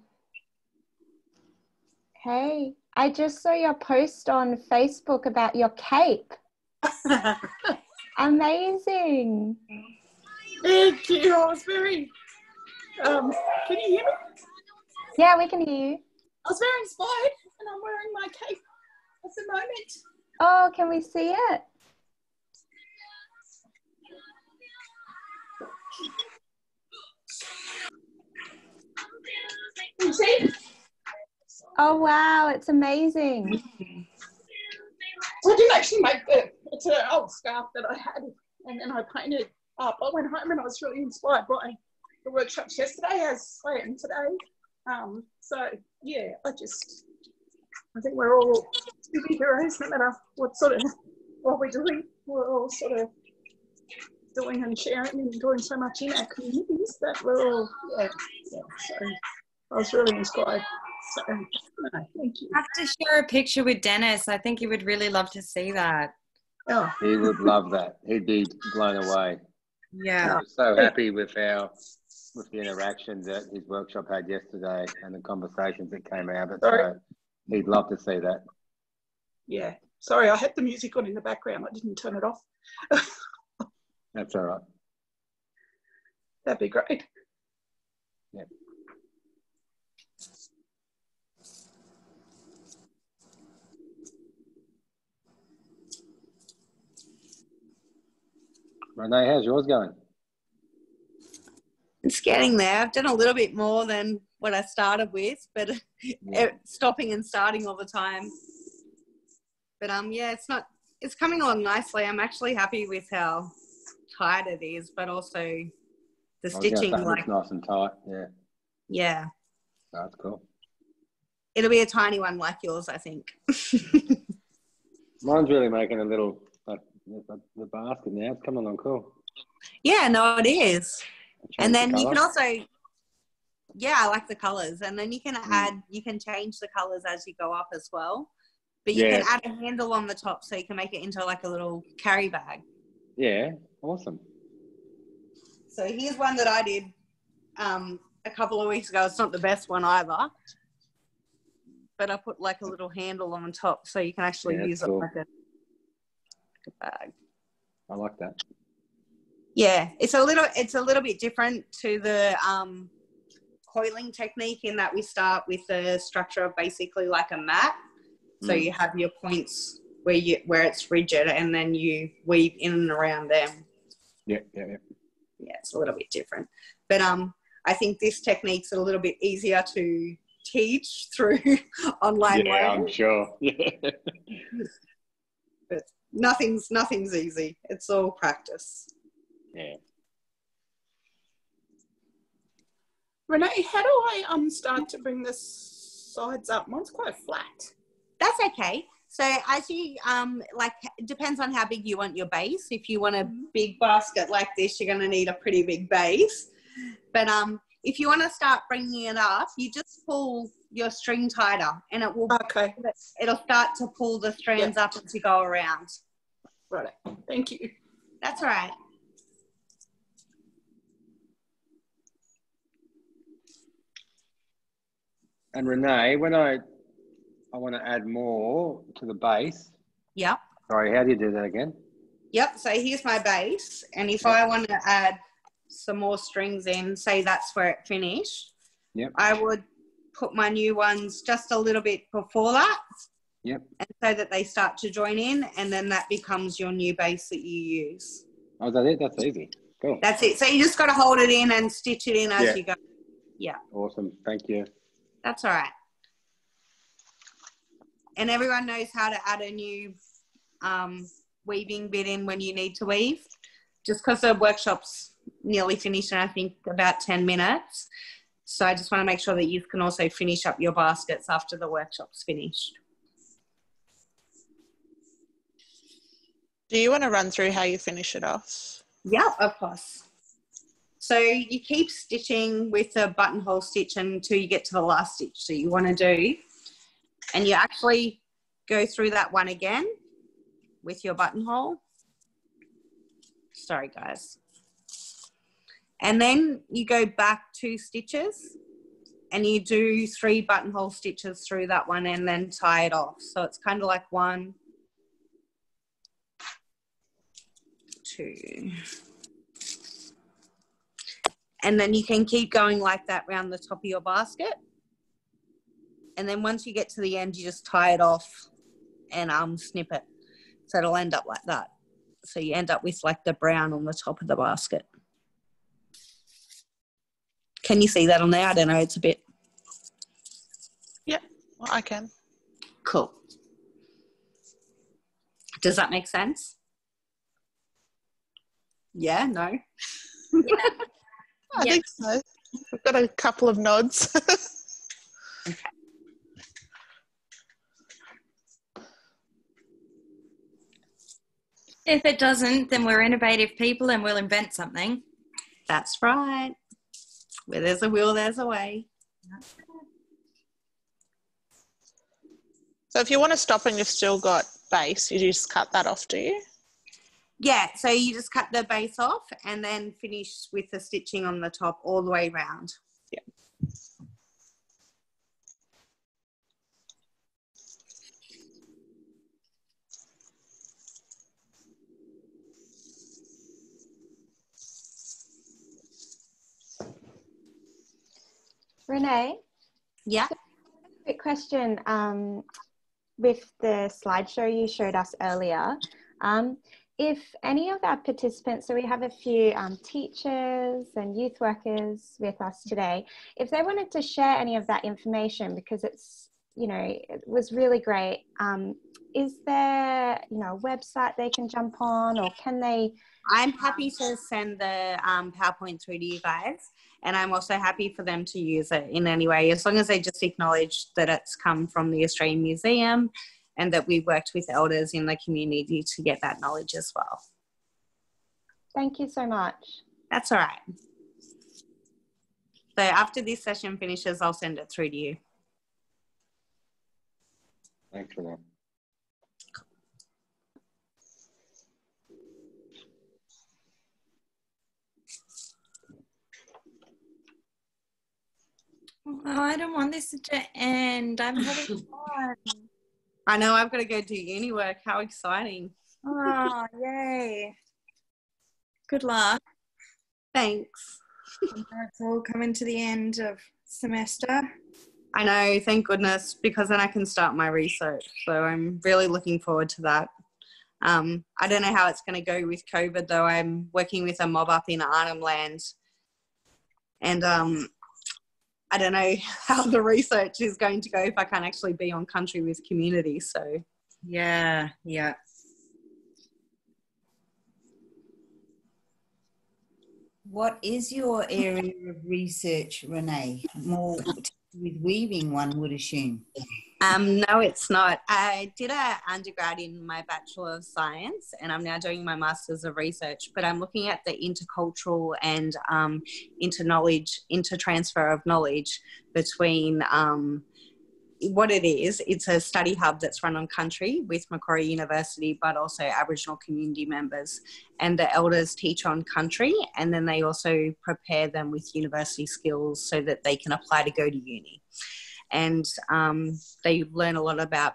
Hey, I just saw your post on Facebook about your cape. Amazing. Thank you. I was very, can you hear me? Yeah, we can hear you. I was very inspired and I'm wearing my cape at the moment. Oh, can we see it? You see? Oh, wow, it's amazing. I didn't actually make it's an old scarf that I had and then I painted up. I went home and I was really inspired by the workshops yesterday as I am today. So yeah, I think we're all superheroes no matter what we're doing. We're all sort of doing and sharing and doing so much in our communities that we're all, so I was really inspired. So, thank you. I have to share a picture with Dennis. I think he would really love to see that. Oh. He would love that. He'd be blown away. Yeah. I was so happy with the interactions that his workshop had yesterday and the conversations that came out of it. So he'd love to see that. Yeah. Sorry, I had the music on in the background. I didn't turn it off. That's all right. That'd be great. Yeah. Renee, how's yours going? It's getting there. I've done a little bit more than what I started with, but stopping and starting all the time. But yeah, it's coming along nicely. I'm actually happy with how tight it is, but also the stitching. It's nice and tight. Yeah. Yeah. That's cool. It'll be a tiny one like yours, I think. Mine's really making a little, the basket now. It's coming along cool. Yeah, no, it is. And then you can also, I like the colours. And then you can you can change the colours as you go up as well. But you can add a handle on the top so you can make it into like a little carry bag. Yeah, awesome. So here's one that I did a couple of weeks ago. It's not the best one either. But I put like a little handle on the top so you can actually use it like a bag. I like that. Yeah, it's a little bit different to the coiling technique in that we start with the structure of basically like a mat. So you have your points where it's rigid and then you weave in and around them. Yeah, it's a little bit different. But I think this technique's a little bit easier to teach through online learning. I'm sure. Yeah. But nothing's easy. It's all practice. Yeah. Renee, how do I start to bring the sides up? Mine's quite flat. That's okay. So as you, it depends on how big you want your base. If you want a big basket like this, you're going to need a pretty big base. But if you want to start bringing it up, you just pull your string tighter and it will, it'll start to pull the strands up as you go around. Right. Thank you. That's all right. And Renee, when I I want to add more to the base. Yep. Sorry, how do you do that again? Yep, so here's my base. And if I want to add some more strings in, say that's where it finished, Yep. I would put my new ones just a little bit before that. Yep. And so that they start to join in, and then that becomes your new base that you use. Oh, is that it? That's easy. Cool. That's it. So you just got to hold it in and stitch it in as you go. Yeah. Awesome. Thank you. That's all right. And everyone knows how to add a new weaving bit in when you need to weave. Just because the workshop's nearly finished in, I think, about 10 minutes. So I just want to make sure that you can also finish up your baskets after the workshop's finished. Do you want to run through how you finish it off? Yeah, of course. So you keep stitching with a buttonhole stitch until you get to the last stitch that you want to do. And you actually go through that one again with your buttonhole. Sorry, guys. And then you go back 2 stitches and you do 3 buttonhole stitches through that one and then tie it off. So it's kind of like 1, 2. And then you can keep going like that around the top of your basket. And then once you get to the end, you just tie it off and snip it. So it'll end up like that. So you end up with like the brown on the top of the basket. Can you see that on there? I don't know, it's a bit... Yeah, well, I can. Cool. Does that make sense? Yeah, no? Yeah. I think so. We've got a couple of nods. Okay. If it doesn't, then we're innovative people and we'll invent something. That's right. Where there's a will, there's a way. So if you want to stop and you've still got base, you just cut that off, do you? Yeah, so you just cut the base off and then finish with the stitching on the top all the way around. Yeah. Renee? Yeah? Quick question. With the slideshow you showed us earlier, if any of our participants, so we have a few teachers and youth workers with us today, if they wanted to share any of that information, because it's, you know, it was really great, is there, you know, a website they can jump on, or can they? I'm happy to send the PowerPoint through to you guys, and I'm also happy for them to use it in any way, as long as they just acknowledge that it's come from the Australian Museum and that we worked with elders in the community to get that knowledge as well. Thank you so much. That's all right. So after this session finishes, I'll send it through to you. Thanks for that. Oh, I don't want this to end. I'm having fun. I know, I've got to go do uni work. How exciting. Oh, yay. Good luck. Thanks. It's all coming to the end of semester. I know, thank goodness, because then I can start my research. So I'm really looking forward to that. I don't know how it's going to go with COVID, though. I'm working with a mob up in Arnhem Land. And I don't know how the research is going to go if I can't actually be on country with community. So yeah. What is your area of research, Renee? More with weaving, one would assume. No, it's not. I did an undergrad in my Bachelor of Science, and I'm now doing my Masters of Research, but I'm looking at the intercultural and inter-transfer of knowledge between what it is. It's a study hub that's run on country with Macquarie University, but also Aboriginal community members. And the elders teach on country, and then they also prepare them with university skills so that they can apply to go to uni. and they learn a lot about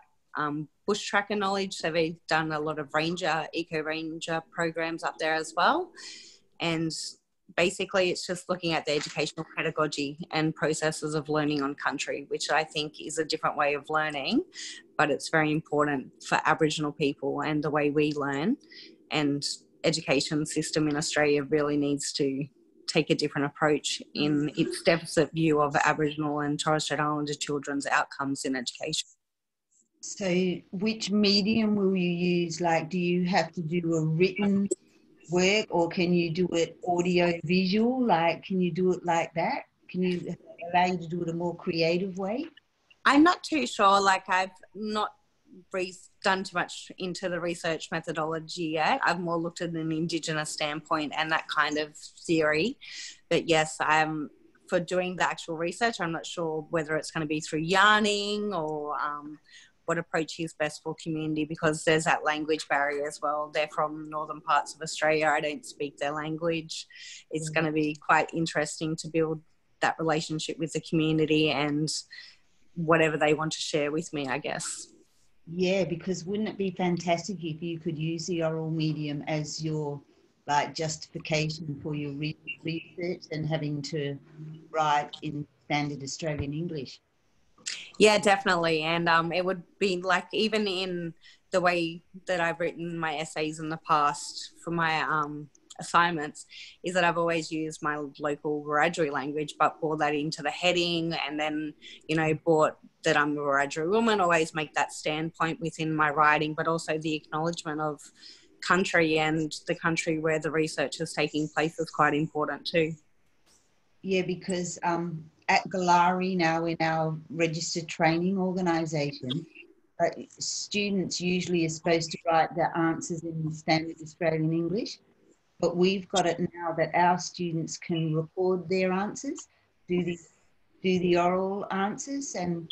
bush tracker knowledge. So they've done a lot of eco ranger programs up there as well. And basically it's just looking at the educational pedagogy and processes of learning on country, which I think is a different way of learning, but it's very important for Aboriginal people and the way we learn. And education system in Australia really needs to take a different approach in its deficit view of Aboriginal and Torres Strait Islander children's outcomes in education. So which medium will you use? Like, do you have to do a written work, or can you do it audio visual? Like, can you do it like that? Can you allow you to do it a more creative way? I'm not too sure. Like, I've not done too much into the research methodology yet. I've more looked at an Indigenous standpoint and that kind of theory. But yes, for doing the actual research, I'm not sure whether it's going to be through yarning or what approach is best for community, because there's that language barrier as well. They're from northern parts of Australia. I don't speak their language. It's going to be quite interesting to build that relationship with the community and whatever they want to share with me, I guess. Yeah, because wouldn't it be fantastic if you could use the oral medium as your justification for your research and having to write in standard Australian English? Yeah, definitely. And it would be like, even in the way that I've written my essays in the past for my assignments, is that I've always used my local Wiradjuri language, but brought that into the heading, and then, brought that I'm a Wiradjuri woman, always make that standpoint within my writing, but also the acknowledgement of country and the country where the research is taking place is quite important too. Yeah, because at Galari now, in our registered training organisation, students usually are supposed to write their answers in standard Australian English, but we've got it now that our students can record their answers, do the oral answers, and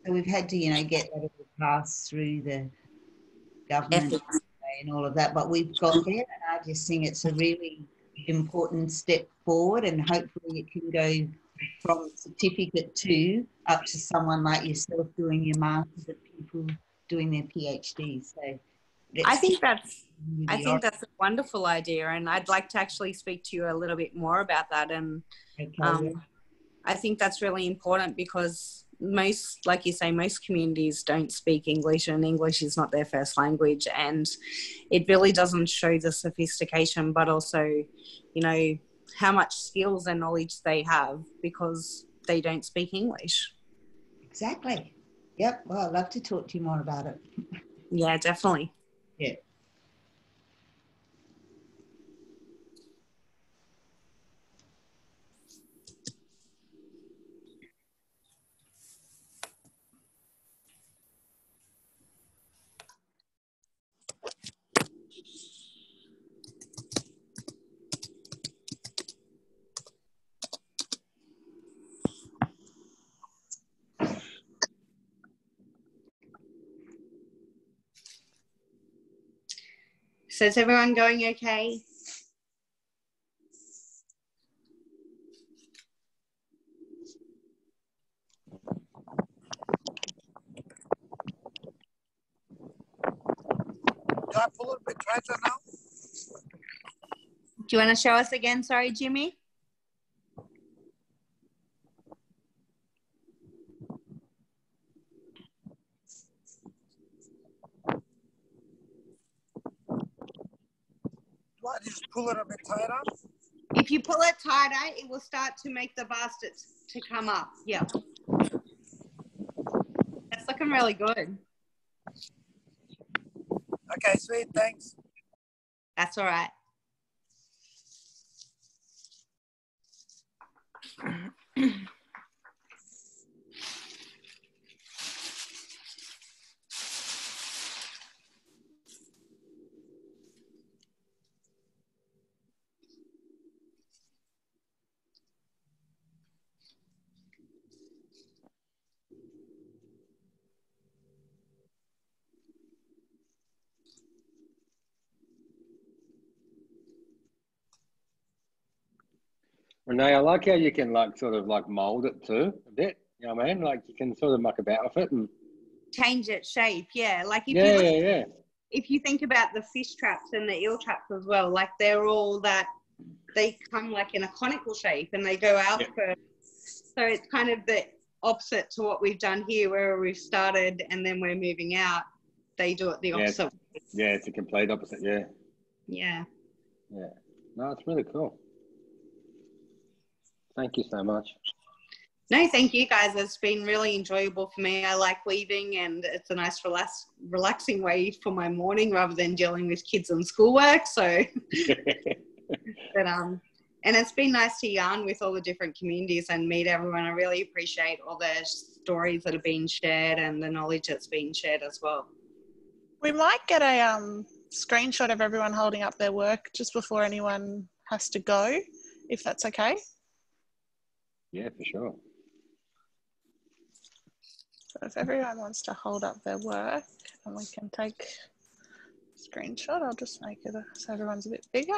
so we've had to, get that all passed through the government and all of that, but we've got there, and I just think it's a really important step forward, and hopefully it can go from certificate 2 up to someone like yourself doing your masters, and people doing their PhD. So I think that's a wonderful idea, and I'd like to actually speak to you a little bit more about that. And I think that's really important, because most, like you say, most communities don't speak English, and English is not their first language, and it really doesn't show the sophistication, but also, how much skills and knowledge they have because they don't speak English. Exactly. Yep. Well, I'd love to talk to you more about it. Yeah, definitely. Yeah. So is everyone going okay? Can I pull it a bit tighter now? Do you want to show us again? Sorry, Jimmy. Do I just pull it a bit tighter? If you pull it tighter, it will start to make the baskets to come up. Yeah. That's looking really good. Okay, sweet, thanks. That's all right. Renee, I like how you can sort of mold it too a bit. You know what I mean? Like you can sort of muck about with it and change its shape. Yeah, like if yeah, you yeah. if you think about the fish traps and the eel traps as well, like they're all that they come like in a conical shape and they go out first. So it's kind of the opposite to what we've done here, where we've started and then we're moving out. They do it the opposite. Yeah, it's a complete opposite. Yeah. Yeah. Yeah. No, it's really cool. Thank you so much. No, thank you guys. It's been really enjoyable for me. I like weaving and it's a nice relaxing way for my morning rather than dealing with kids and schoolwork. So, but, and it's been nice to yarn with all the different communities and meet everyone. I really appreciate all the stories that are being shared and the knowledge that's being shared as well. We might get a screenshot of everyone holding up their work just before anyone has to go, if that's okay. Yeah, for sure. So if everyone wants to hold up their work and we can take a screenshot, I'll just make it so everyone's a bit bigger.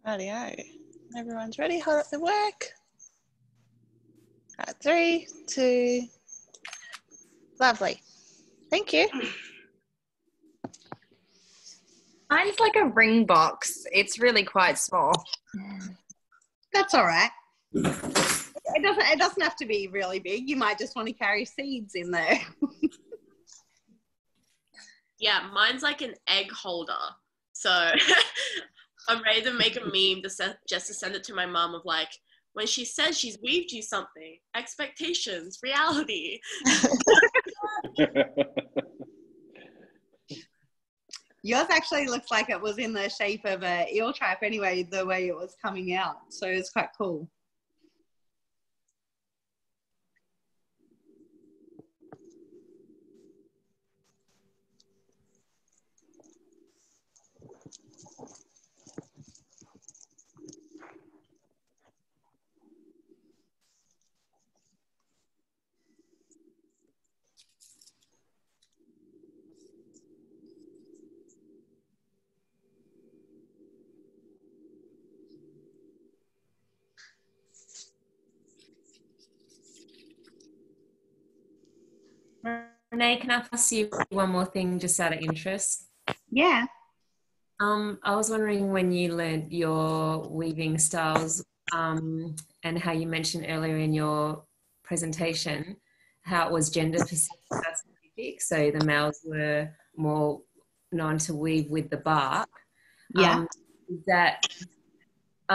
Rightio. Everyone's ready, hold up their work. Right, 3, 2, lovely. Thank you. Mine's like a ring box. It's really quite small. That's all right. It doesn't have to be really big. You might just want to carry seeds in there. Yeah, mine's like an egg holder. So I'm ready to make a meme just to send it to my mom of like, when she says she's weaved you something, expectations, reality. Yours actually looks like it was in the shape of an eel trap anyway, the way it was coming out. So it's quite cool. Renee, can I ask you one more thing just out of interest? Yeah. I was wondering when you learned your weaving styles and how you mentioned earlier in your presentation how it was gender specific. So the males were more known to weave with the bark. Yeah. Is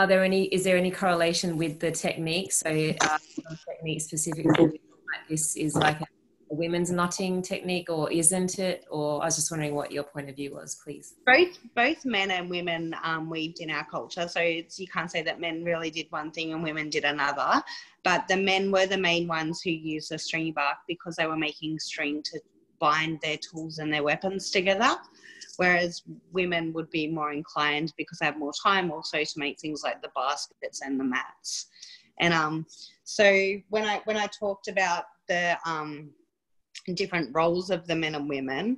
there any correlation with the technique? So some technique specifically like this is like a women's knotting technique, or isn't it? Or I was just wondering what your point of view was, please. Both men and women weaved in our culture. So you can't say that men really did one thing and women did another. But the men were the main ones who used the stringy bark because they were making string to bind their tools and their weapons together. Whereas women would be more inclined, because they have more time also, to make things like the baskets and the mats. And so when I talked about the different roles of the men and women,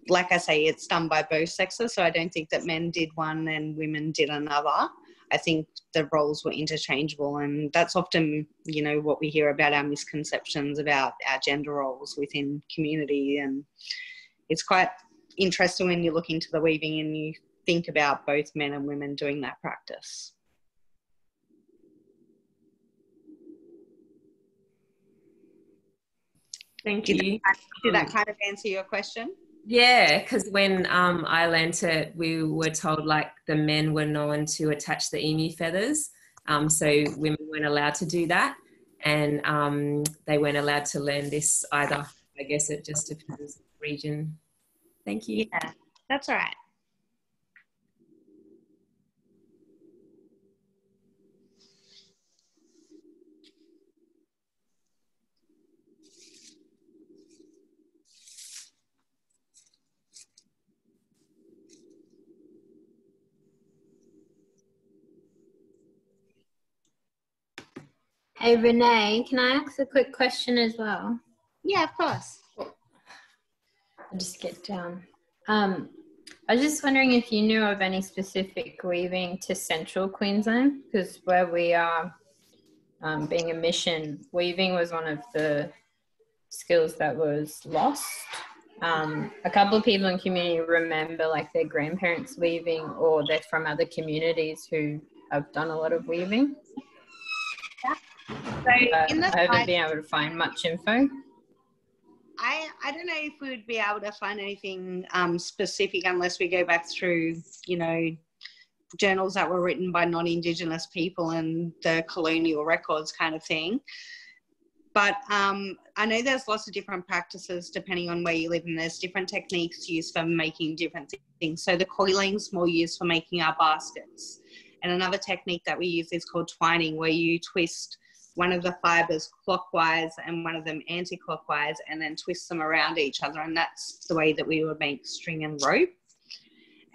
like I say, it's done by both sexes. So I don't think that men did one and women did another. I think the roles were interchangeable, and that's often, you know, what we hear about our misconceptions about our gender roles within community. And it's quite interesting when you look into the weaving and you think about both men and women doing that practice. Thank you. Did that kind of answer your question? Yeah, because when I learnt it, we were told like the men were known to attach the emu feathers, so women weren't allowed to do that, and they weren't allowed to learn this either. I guess it just depends on the region. Thank you. Yeah, that's all right. Hey Renee, can I ask a quick question as well? Yeah, of course. I'll just get down. I was just wondering if you knew of any specific weaving to central Queensland, because where we are, being a mission, weaving was one of the skills that was lost. A couple of people in community remember like their grandparents weaving, or they're from other communities who have done a lot of weaving. So in the I haven't been able to find much info. I don't know if we would be able to find anything specific unless we go back through, you know, journals that were written by non-Indigenous people and the colonial records kind of thing. But I know there's lots of different practices depending on where you live, and there's different techniques used for making different things. So the coiling's more used for making our baskets. And another technique that we use is called twining, where you twist one of the fibres clockwise and one of them anti-clockwise, and then twist them around each other. And that's the way that we would make string and rope.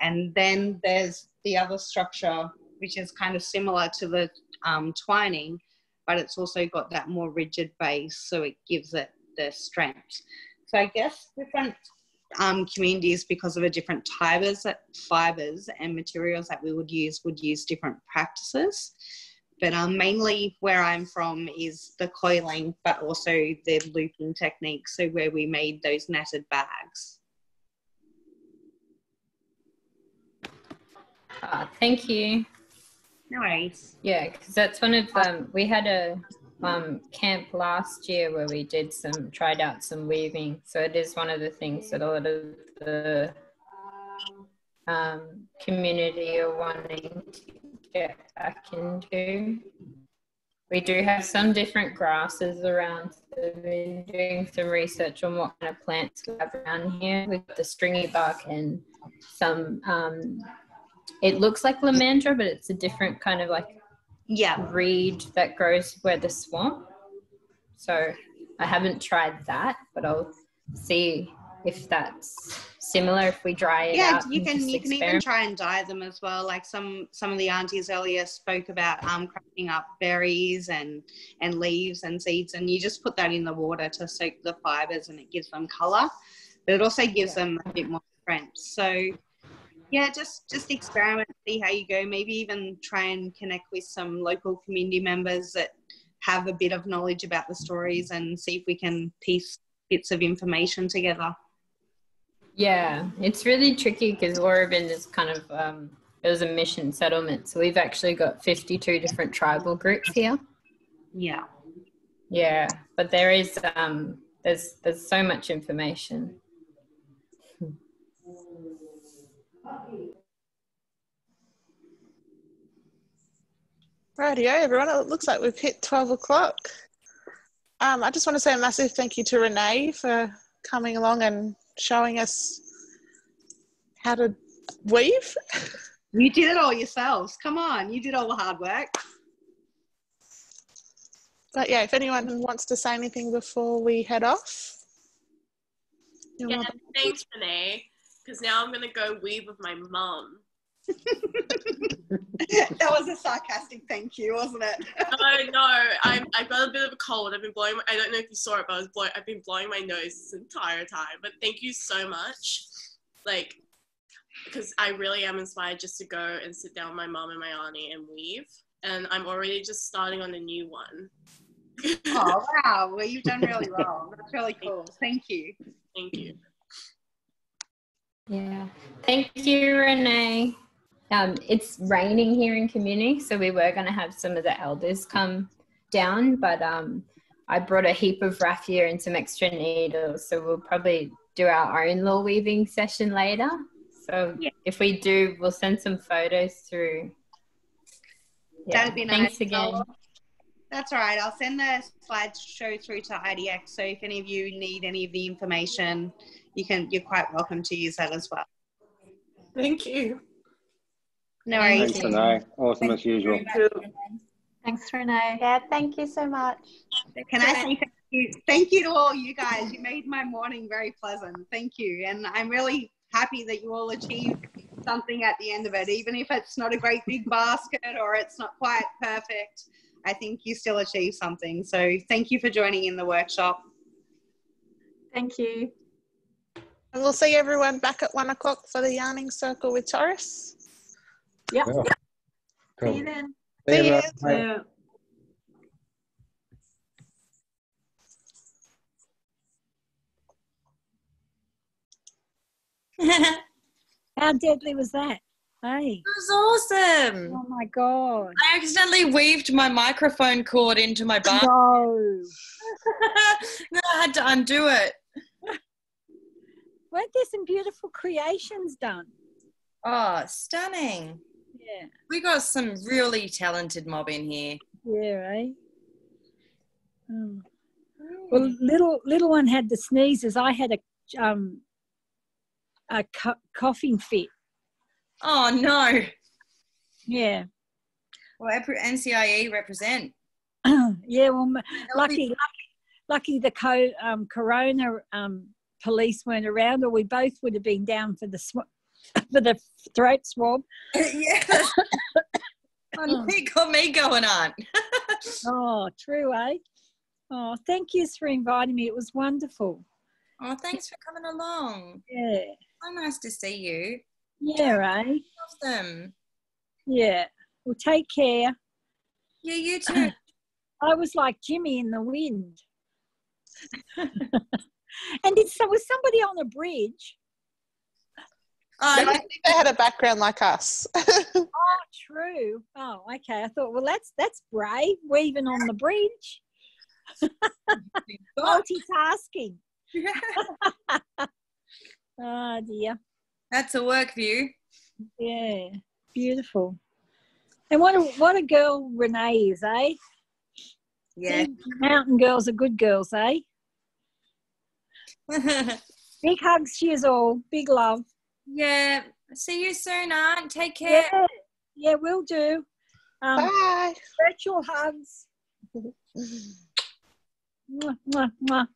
And then there's the other structure, which is kind of similar to the twining, but it's also got that more rigid base, so it gives it the strength. So I guess different communities, because of the different fibres and materials that we would use different practices. But mainly where I'm from is the coiling, but also the looping technique, so where we made those netted bags. Thank you. No worries. Yeah, because that's one of we had a camp last year where we tried out some weaving. So it is one of the things that a lot of the community are wanting to get back into. We do have some different grasses around. So we've been doing some research on what kind of plants we have around here. We've got the stringy bark and some, it looks like lamandra, but it's a different kind of like reed that grows where the swamp. So I haven't tried that, but I'll see if that's similar if we dry it out. Yeah, you can even try and dye them as well. Like some of the aunties earlier spoke about cracking up berries and leaves and seeds, and you just put that in the water to soak the fibres, and it gives them colour, but it also gives them a bit more strength. So yeah, just experiment, see how you go. Maybe even try and connect with some local community members that have a bit of knowledge about the stories, and see if we can piece bits of information together. Yeah, it's really tricky because Warrabin is kind of, it was a mission settlement. So we've actually got 52 different tribal groups here. Yeah. Yeah, but there is, there's so much information. Rightio, everyone. It looks like we've hit 12 o'clock. I just want to say a massive thank you to Renee for coming along and showing us how to weave. You did it all yourselves. Come on, you did all the hard work. But yeah, if anyone wants to say anything before we head off. Yeah, thanks, Renee, because now I'm going to go weave with my mum. That was a sarcastic thank you, wasn't it? No, I've got a bit of a cold. I've been blowing. I don't know if you saw it, but I've been blowing my nose this entire time. But thank you so much, like, because I really am inspired just to go and sit down with my mum and my auntie and weave. And I'm already just starting on a new one. Oh wow! Well, you've done really well. That's really cool. Thank you. Thank you. Yeah, thank you, Renee. It's raining here in community, so we were going to have some of the elders come down, but I brought a heap of raffia and some extra needles, so we'll probably do our own little weaving session later. So if we do, we'll send some photos through. Yeah, That'd be nice. Thanks again. That's all right. I'll send the slideshow through to IDX, so if any of you need any of the information, you're quite welcome to use that as well. Thank you. No worries. Thanks, Renee. Awesome as usual. Thanks, Renee. Yeah, thank you so much. Can I say thank you? Thank you to all you guys. You made my morning very pleasant. Thank you. And I'm really happy that you all achieved something at the end of it, even if it's not a great big basket or it's not quite perfect. I think you still achieved something. So thank you for joining in the workshop. Thank you. And we'll see everyone back at 1 o'clock for the yarning circle with Taurus. Yep. Cool. See you then. See you. Yeah. How deadly was that? Hey. It was awesome. Oh my God. I accidentally weaved my microphone cord into my bar. No. No, I had to undo it. Weren't there some beautiful creations done? Oh, stunning. Yeah. We got some really talented mob in here. Yeah, eh? Oh. Well, little one had the sneezes. I had a coughing fit. Oh, no. Yeah. Well, NCIE represent. Yeah, well, lucky the corona police weren't around, or we both would have been down for the throat swab. Yeah. It got me going on. Oh, true, eh? Oh, thank you for inviting me. It was wonderful. Oh, thanks for coming along. Yeah. So nice to see you. Yeah, eh? Awesome. Yeah. Well, take care. Yeah, you too. I was like Jimmy in the wind. And was somebody on a bridge? I think they had a background like us. Oh, true. Oh, okay. I thought, well, that's brave, weaving on the bridge. Multitasking. Oh, dear. That's a work view. Yeah, beautiful. And what a girl Renee is, eh? Yeah. Mountain girls are good girls, eh? Big hugs to you all. Big love. Yeah. See you soon, Aunt. Take care. Yeah, will do. Bye. Virtual hugs. Mwah, mwah, mwah.